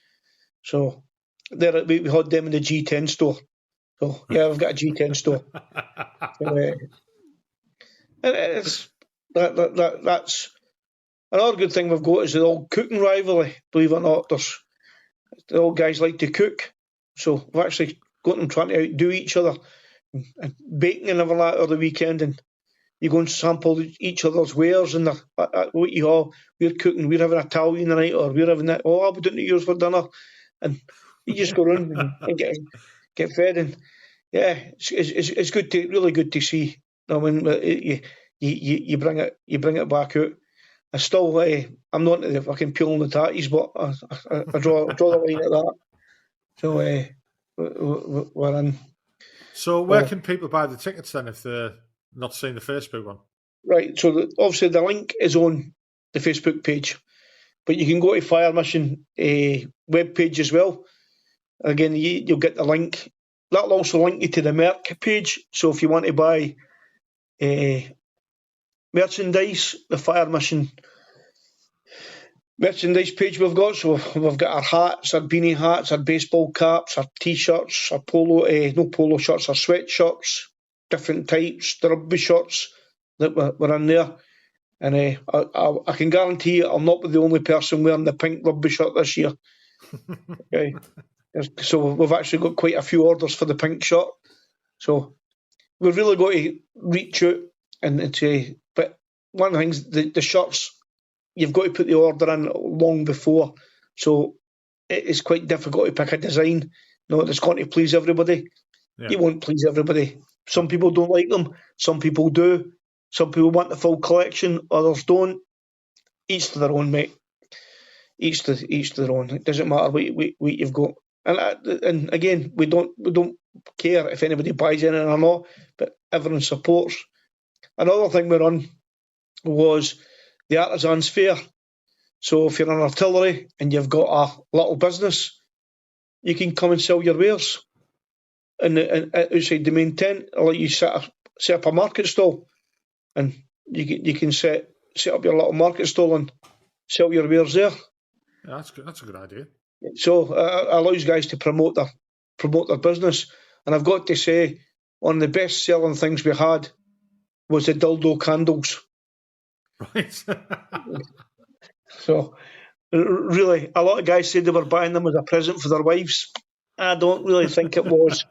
So there we had them in the G10 store. So yeah, I've got a G10 store. So, it's that's another good thing we've got is the old cooking rivalry. Believe it or not, the old guys like to cook, so we've actually got them trying to outdo each other and baking and everything like that over the weekend. And you go and sample each other's wares and what you all we're cooking, we're having Italian tonight, or we're having that. Oh, I'll be doing yours for dinner, and you just go around and get fed. And yeah, it's good to really good to see. I mean, you bring it back out. I still, I'm not into the fucking peeling the tatties, but I draw the line at that. So we're in. So where can people buy the tickets then if they're not seeing the Facebook one? Right. So obviously the link is on the Facebook page, but you can go to Fire Mission web page as well. Again, you'll get the link. That'll also link you to the Merc page. So if you want to buy merchandise, the Fire Mission merchandise page we've got. So we've got our hats, our beanie hats, our baseball caps, our t-shirts, our no polo shirts, our sweatshirts, different types, the rugby shirts that were in there. And I can guarantee you I'll not be the only person wearing the pink rugby shirt this year. Okay. So we've actually got quite a few orders for the pink shirt. So we've really got to reach out and say, but one of the things, the shirts, you've got to put the order in long before. So it is quite difficult to pick a design. That's going to please everybody. Yeah. You won't please everybody. Some people don't like them. Some people do. Some people want the full collection. Others don't. Each to their own, mate. Each to their own. It doesn't matter what you've got. And again, we don't care if anybody buys anything or not, but everyone supports. Another thing we run was the Artisans Fair. So if you're an artillery and you've got a little business, you can come and sell your wares. And outside the main tent, I'll let you set up a market stall, and you can set up your little market stall and sell your wares there. Yeah, that's good. That's a good idea. So it allows guys to promote their business. And I've got to say, one of the best selling things we had was the dildo candles. Right. So really, a lot of guys said they were buying them as a present for their wives. I don't really think it was.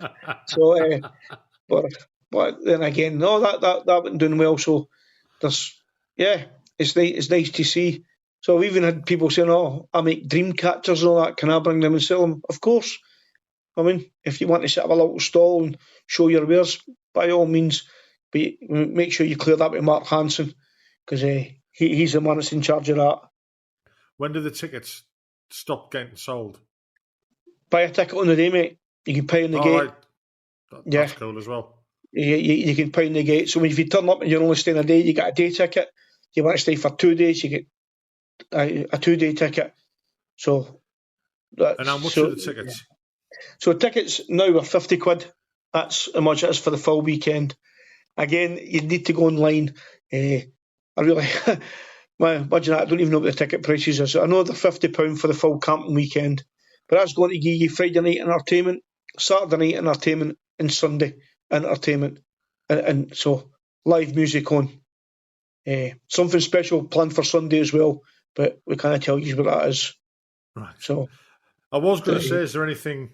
So, but then again, no, that went doing well. So there's, it's nice to see. So I've even had people saying, "Oh, I make dream catchers and all that. Can I bring them and sell them?" Of course. I mean, if you want to set up a little stall and show your wares, by all means, but make sure you clear that with Mark Hansen, because he's the man that's in charge of that. When do the tickets stop getting sold? Buy a ticket on the day, mate. You can pay in the gate. Right. That's cool as well. You can pay in the gate. So if you turn up and you're only staying a day, you get a day ticket. You want to stay for 2 days, you get a 2-day ticket. So and how much are the tickets? So tickets now are £50. That's how much it is for the full weekend. Again, you need to go online. I really, imagine that. I don't even know what the ticket prices is. I know they're £50 for the full camping weekend, but that's going to give you Friday night entertainment, Saturday night entertainment, and Sunday entertainment, and so live music on. Something special planned for Sunday as well, but we can't tell you what that is. Right. So I was going to say, is there anything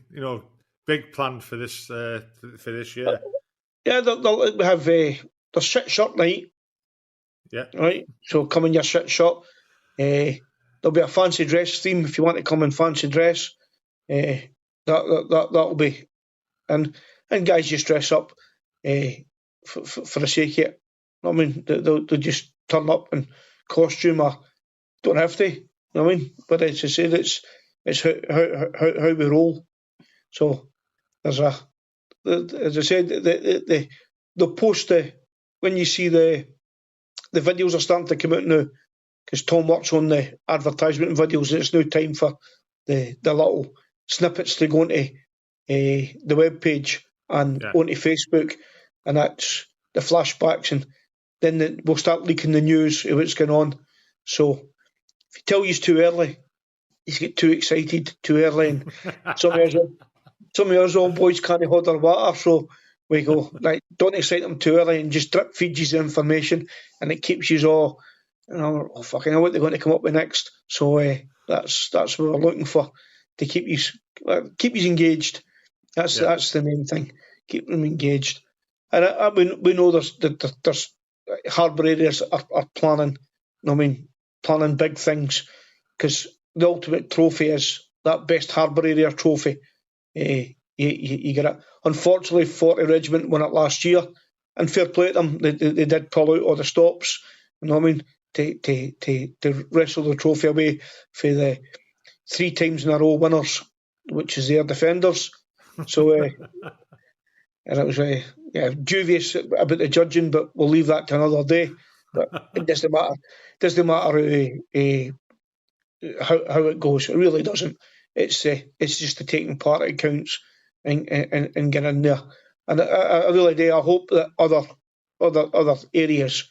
big planned for this year? Yeah, we have the shit shirt night. Yeah. Right. So come in your shit shirt. There'll be a fancy dress theme if you want to come in fancy dress. That'll be, and guys just dress up for the sake of it. I mean, they'll just turn up in costume or don't have to. I mean, but as I said, it's how we roll. So there's as I said, the post when you see the videos are starting to come out now, because Tom works on the advertisement videos. It's now time for the little snippets to go into the web page and onto Facebook, and that's the flashbacks, and then we'll start leaking the news of what's going on. So if you tell you too early, you get too excited too early, and some of us old boys can't hold their water, so we go, like, don't excite them too early and just drip feed you the information, and it keeps you all, fucking hell, what they're going to come up with next. So that's what we're looking for, to keep you engaged. That's the main thing. Keep them engaged. And we know there's harbour areas are planning. Planning big things, because the ultimate trophy is that best harbour area trophy. You get it. Unfortunately, 40 Regiment won it last year, and fair play to them. They did pull out all the stops. To wrestle the trophy away for the 3 times in a row winners, which is their defenders. So, and it was dubious about the judging, but we'll leave that to another day. But it doesn't matter. It doesn't matter how it goes. It really doesn't. It's just the taking part that counts and get in there. And I really do. I hope that other areas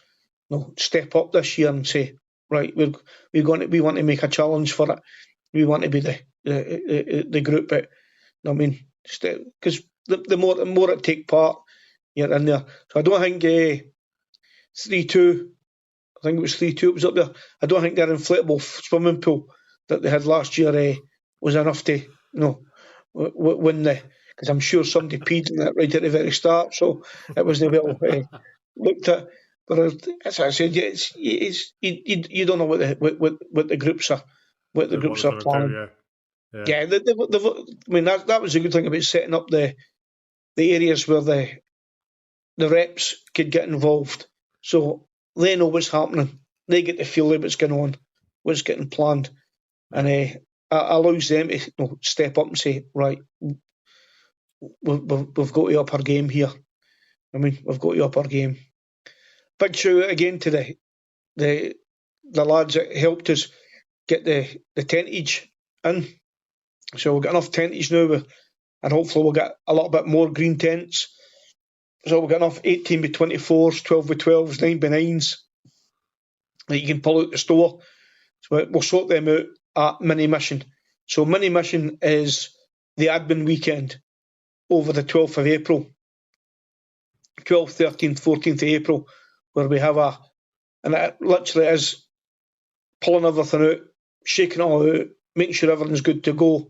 step up this year and say, right, we want to make a challenge for it. We want to be the group that, because the more it take part, you're in there. So I don't think 3-2. I think it was 3-2. It was up there. I don't think their inflatable swimming pool that they had last year was enough to win because I'm sure somebody peed in it right at the very start, so it wasn't well looked at. But as I said, you don't know what the groups are planning. That was a good thing about setting up the areas where the reps could get involved, so they know what's happening. They get to feel what's going on, what's getting planned, and allows them to step up and say, right, we've got to up our game here. We've got to up our game. Big shout out again to the lads that helped us get the tentage in. So we've got enough tentage now, and hopefully we'll get a little bit more green tents. So we've got enough 18 by 24s, 12 by 12s, 9 by 9s that you can pull out the store. So we'll sort them out at Mini Mission. So Mini Mission is the admin weekend over the 12th of April, 12th, 13th, 14th of April, where we have and it literally is pulling everything out, shaking it all out, making sure everything's good to go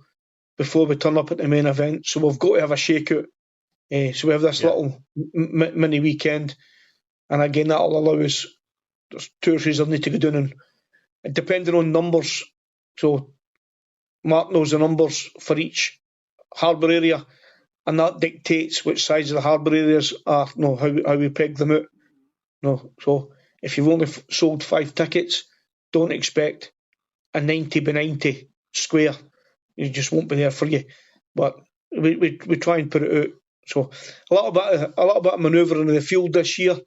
before we turn up at the main event. So we've got to have a shakeout. So we have this little mini weekend, and again that'll allow us. There's 2 or 3 that need to go down, and depending on numbers. So Mark knows the numbers for each harbour area, and that dictates which size of the harbour areas are. How we peg them out. So if you've only sold 5 tickets, don't expect a 90 by 90 square. You just won't be there for you. But we try and put it out. So a little bit of manoeuvring in the field this year,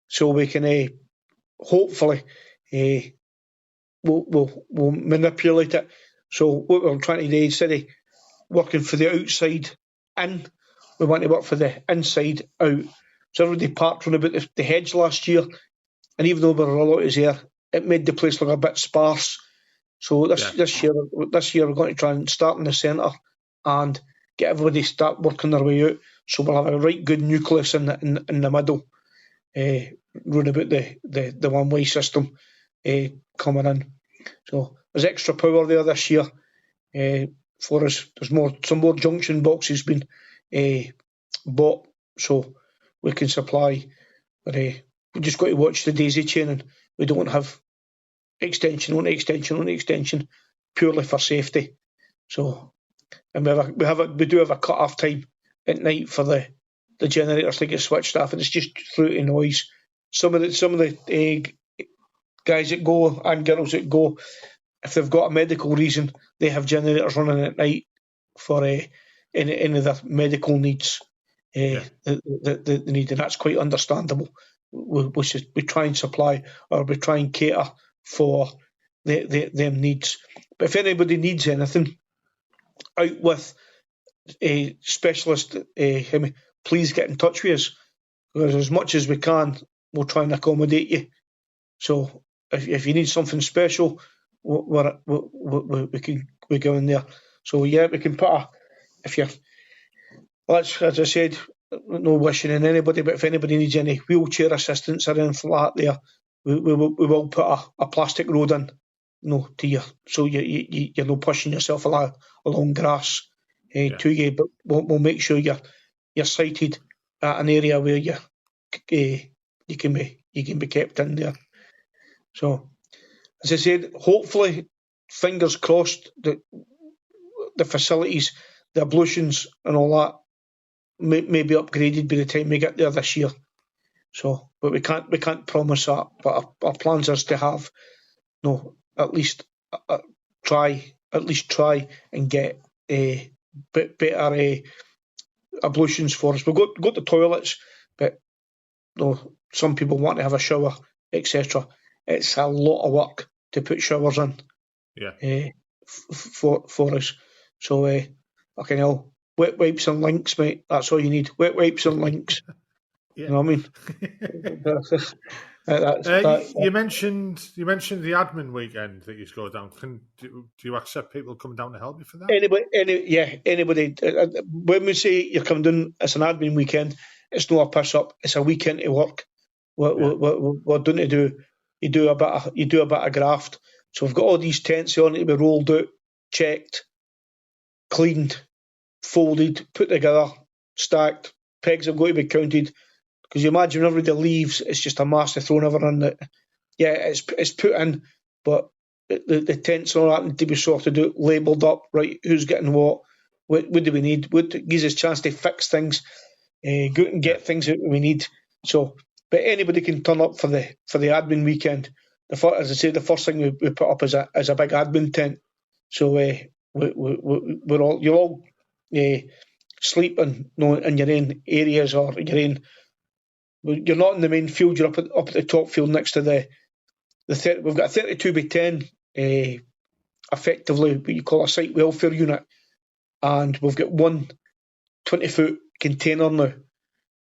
so we can hopefully we'll manipulate it. So what we're trying to do, instead of working for the outside in, we want to work for the inside out. So everybody parked on about the hedge last year, and even though there were a lot of there, it made the place look a bit sparse. So this year we're going to try and start in the centre and get everybody start working their way out. So we'll have a right good nucleus in the middle, round about the one-way system coming in. So there's extra power there this year for us. There's some more junction boxes been bought, so we can supply. But we just got to watch the daisy chain, and we don't have extension on extension purely for safety. So, and we do have a cut-off time at night for the generators to get switched off, and it's just through to noise. Some of the guys that go and girls that go, if they've got a medical reason, they have generators running at night for any of their medical needs that they need, and that's quite understandable. We try and supply, or we try and cater for them needs. But if anybody needs anything out with a specialist, please get in touch with us, because as much as we can, we'll try and accommodate you. So if you need something special, we go in there. So we can put as I said, no wishing in anybody, but if anybody needs any wheelchair assistance or anything like that, there we will put a plastic road in, to you, so you're not pushing yourself along grass to you, but we'll make sure you're sighted at an area where you can be kept in there. So, as I said, hopefully, fingers crossed, that the facilities, the ablutions and all that may be upgraded by the time we get there this year. So, but we can't promise that. But our plans is to have, at least try and get better ablutions for us. We've got the toilets, but some people want to have a shower, etc. It's a lot of work to put showers in. For us. So wet wipes and links, mate. That's all you need. Wet wipes and links. You know what I mean? You mentioned the admin weekend that you go down. Do you accept people coming down to help you for that? Anybody. When we say you're coming down, it's an admin weekend. It's not a piss up. It's a weekend to work. We're doing to do. You do a bit of graft. So we've got all these tents on to be rolled out, checked, cleaned, folded, put together, stacked. Pegs have got to be counted, because you imagine when everybody leaves, it's just a mass of throwing everything in. It's put in, but the tents and all that need to be sorted out, labelled up, right, who's getting what do we need, what gives us a chance to fix things, go out and get things that we need. So, but anybody can turn up for the admin weekend. As I say, the first thing we put up is a big admin tent. So you'll all sleeping in your own areas, or you're not in the main field. You're up at the top field next to we've got a 32 by 10, effectively what you call a site welfare unit, and we've got one 20-foot container now.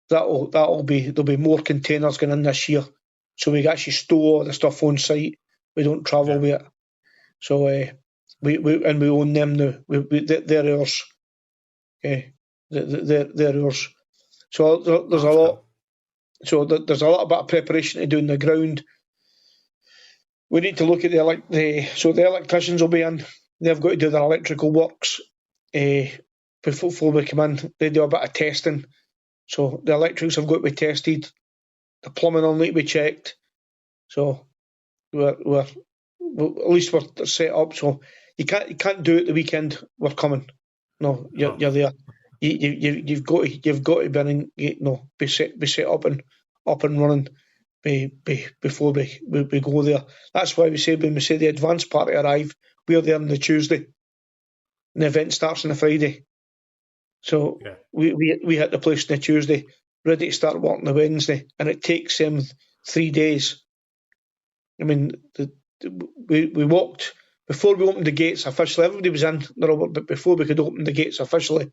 There'll be more containers going in this year, so we actually store all the stuff on site. We don't travel with it. So we own them now. They're ours. They're ours. So there's a lot. So there's a little bit of preparation to do in the ground. We need to look at the electricians will be in. They've got to do their electrical works. before we come in. They do a bit of testing. So the electrics have got to be tested. The plumbing will need to be checked. So we're at least we're set up. So you can't do it the weekend. We're coming. No, you're there. You've got to be set up and running before we go there. That's why we say when we say the advance party arrive, we're there on the Tuesday, and the event starts on the Friday. So we hit the place on the Tuesday, ready to start working the Wednesday, and it takes them 3 days. I mean, we walked before we opened the gates officially. Everybody was in, but before we could open the gates officially,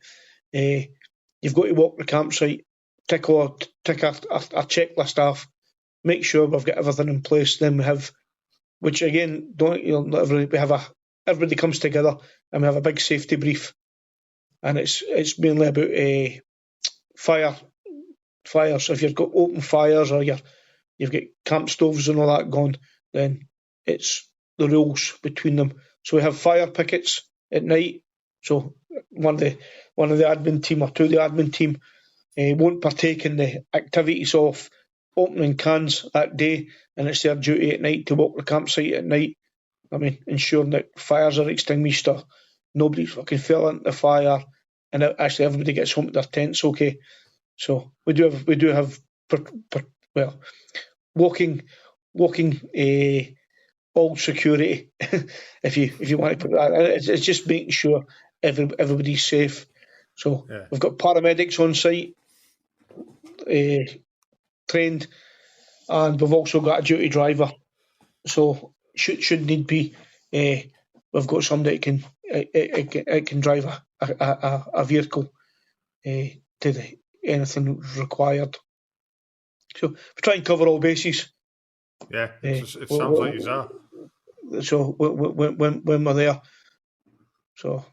you've got to walk the campsite, tick our checklist off, make sure we've got everything in place. Then we have, which again, everybody comes together and we have a big safety brief, and it's mainly about fires. If you've got open fires or you've got camp stoves and all that going, then it's the rules between them. So we have fire pickets at night. So one of the admin team or two of the admin team won't partake in the activities of opening cans that day, and it's their duty at night to walk the campsite at night. I mean, ensuring that fires are extinguished or nobody fucking fell into the fire, and actually everybody gets home to their tents okay. So we do have walking all security, if you want to put that. It's just making sure everybody's safe. So we've got paramedics on site, trained, and we've also got a duty driver. So should need be, we've got somebody that can drive a vehicle to anything required. So we try and cover all bases. Yeah, it sounds like you are. So when we're there. So,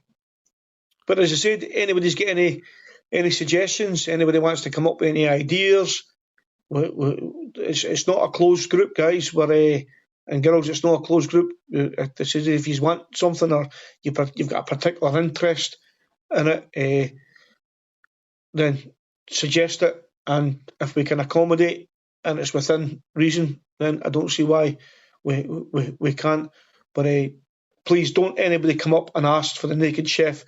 but as I said, anybody's got any suggestions? Anybody wants to come up with any ideas? It's not a closed group, guys. And girls, it's not a closed group. This is if you want something or you've got a particular interest in it, then suggest it. And if we can accommodate and it's within reason, then I don't see why we can't. But please don't anybody come up and ask for the naked chef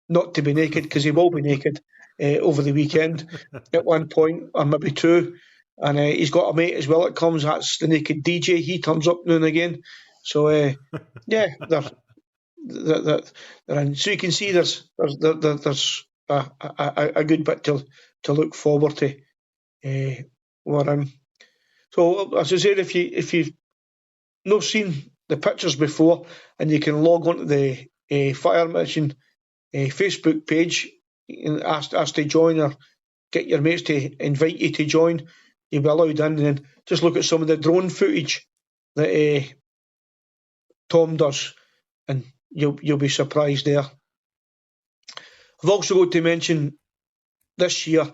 not to be naked, because he will be naked over the weekend at one point or maybe two. And he's got a mate as well that comes. That's the naked DJ. He turns up now and again. So yeah, they're in. So you can see there's a good bit to look forward to. We're in. So as I said, if you've not seen the pictures before, and you can log on to the Fire Mission Facebook page and ask to join, or get your mates to invite you to join, you'll be allowed in, and then just look at some of the drone footage that Tom does, and you'll be surprised there. I've also got to mention this year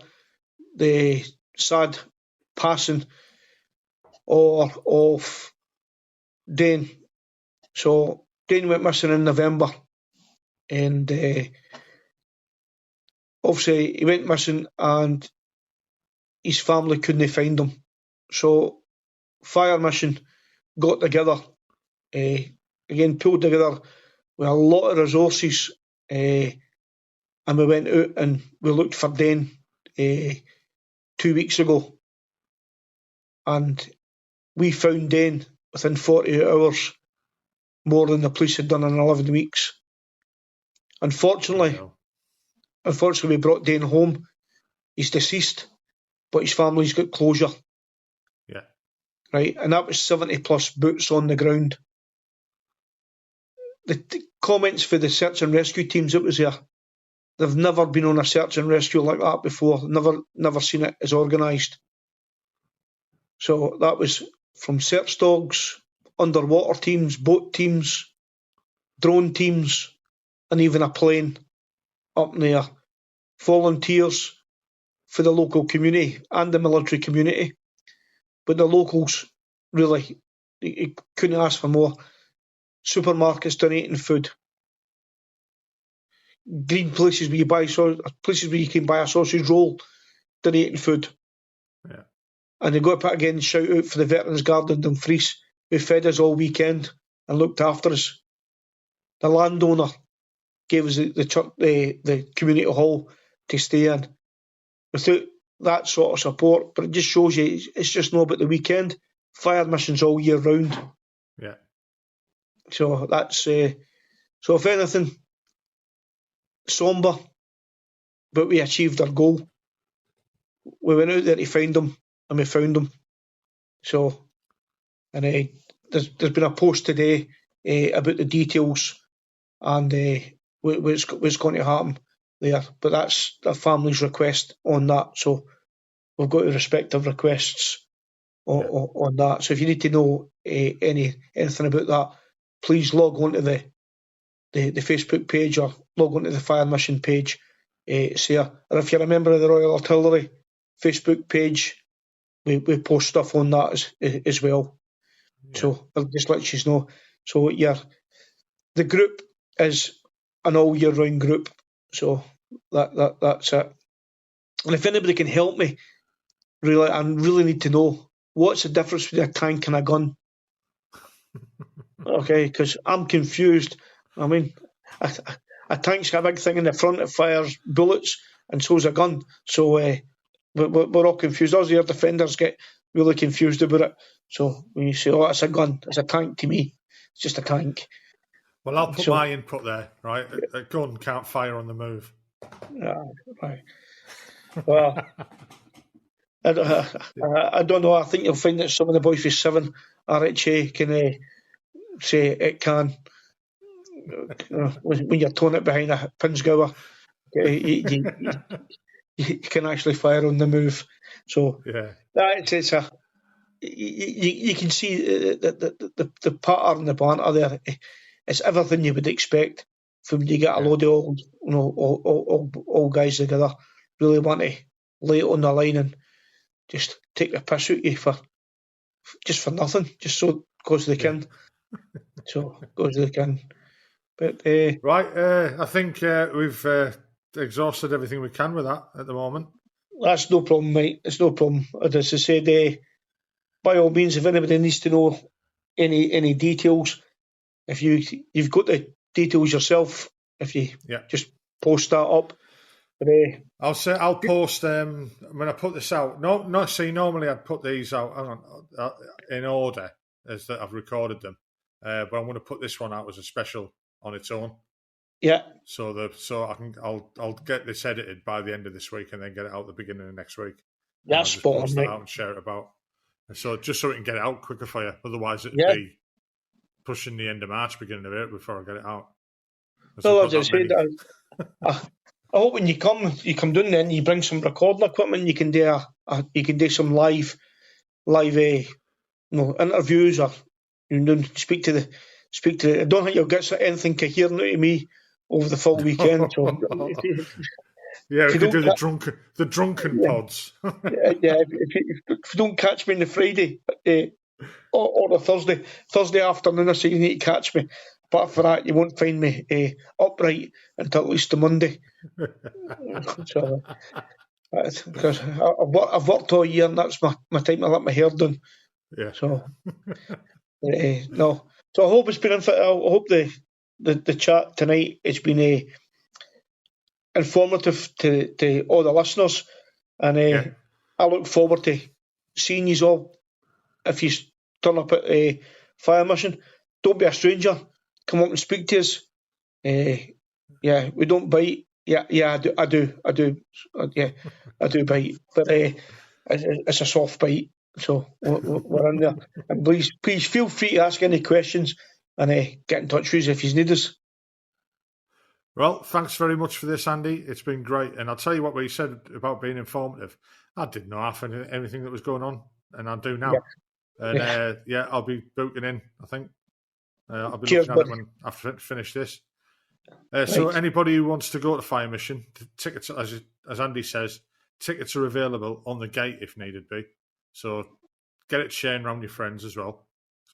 the sad passing of Dane. So Dane went missing in November, and obviously he went missing and his family couldn't find him. So Fire Mission got together, again pulled together with a lot of resources, and we went out and we looked for Dane 2 weeks ago, and we found Dane within 48 hours, more than the police had done in 11 weeks. Unfortunately, we brought Dane home. He's deceased, but his family's got closure. Yeah. Right, and that was 70 plus boots on the ground. The comments for the search and rescue teams that was there, they've never been on a search and rescue like that before. Never seen it as organised. So that was from search dogs, underwater teams, boat teams, drone teams, and even a plane up in there. Volunteers for the local community and the military community. But the locals really, you couldn't ask for more. Supermarkets donating food. green places where you buy places where you can buy a sausage roll, donating food. Yeah. And they've got to put again shout out for the Veterans Guard in Dumfries, who fed us all weekend and looked after us. The landowner gave us the community hall to stay in. Without that sort of support, but it just shows you it's just not about the weekend. Fire missions all year round. Yeah. So that's so if anything, sombre, but we achieved our goal. We went out there to find them, and we found them. So, and there's been a post today about the details and what's going to happen there. But that's the family's request on that. So we've got to respect their requests on that. So if you need to know anything about that, please log on to the Facebook page or log on to the Fire Mission page. And if you're a member of the Royal Artillery Facebook page, we post stuff on that as well. Yeah. So I'll just let you know. So the group is an all year round group. So that's it. And if anybody can help me, really, I really need to know what's the difference between a tank and a gun. Okay, because I'm confused. I mean, a tank's got a big thing in the front that fires bullets, and so's a gun. So we're all confused. Us air defenders get really confused about it. So when you say, "Oh, it's a gun," it's a tank to me. It's just a tank. Well, I'll put my input there. Right, a gun can't fire on the move. Right. Well. I don't know. I think you'll find that some of the boys with 7 RHA can say it can. When you're towing it behind a Pinsgauer, you can actually fire on the move. So it's a you can see the pattern, the banter there. It's everything you would expect from when you get a load of all guys together. Really want to lay it on the line and just take the piss out of you for nothing, just so goes to the kin. So goes to the kin. But right, I think we've exhausted everything we can with that at the moment. That's no problem, mate. It's no problem. As I said, by all means, if anybody needs to know any details, if you've got the details yourself, if you just post that up. But, I'll post when I put this out. Normally I'd put these out in order as that I've recorded them, but I'm going to put this one out as a special on its own. Yeah. So I'll get this edited by the end of this week and then get it out the beginning of next week. That's spot on, post mate. That out and share it about. So just so we can get it out quicker for you. Otherwise it'd be pushing the end of March, beginning of April before I get it out. Well, as I said, I hope when you come down then you bring some recording equipment. You can do some live interviews or speak to the. I don't think you'll get anything coherent out of me over the full weekend. So we could do the drunken pods. If you don't catch me on the Friday or the Thursday afternoon, I say you need to catch me. Apart from that, you won't find me upright until at least the Monday. So, because I've worked all year, and that's my time to let my hair done. Yeah. So no. So I hope it's been. I hope the chat tonight has been informative to all the listeners, and I look forward to seeing you all. If you turn up at a fire mission, don't be a stranger. Come up and speak to us. We don't bite. I do. I do bite, but it's a soft bite. So we're in there. And please feel free to ask any questions and get in touch with us if you need us. Well, thanks very much for this, Andy. It's been great. And I'll tell you what we said about being informative. I didn't know half anything that was going on, and I do now. Yeah. And I'll be booking in, I think. I'll be looking at it when I finish this. So anybody who wants to go to Fire Mission, tickets, as Andy says, tickets are available on the gate if needed be. So get it sharing around your friends as well.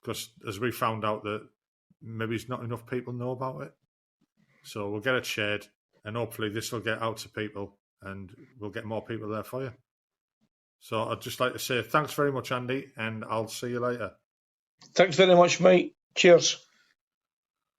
Because as we found out that maybe not enough people know about it. So we'll get it shared. and hopefully this will get out to people and we'll get more people there for you. So I'd just like to say thanks very much, Andy, and I'll see you later. Thanks very much, mate. Cheers.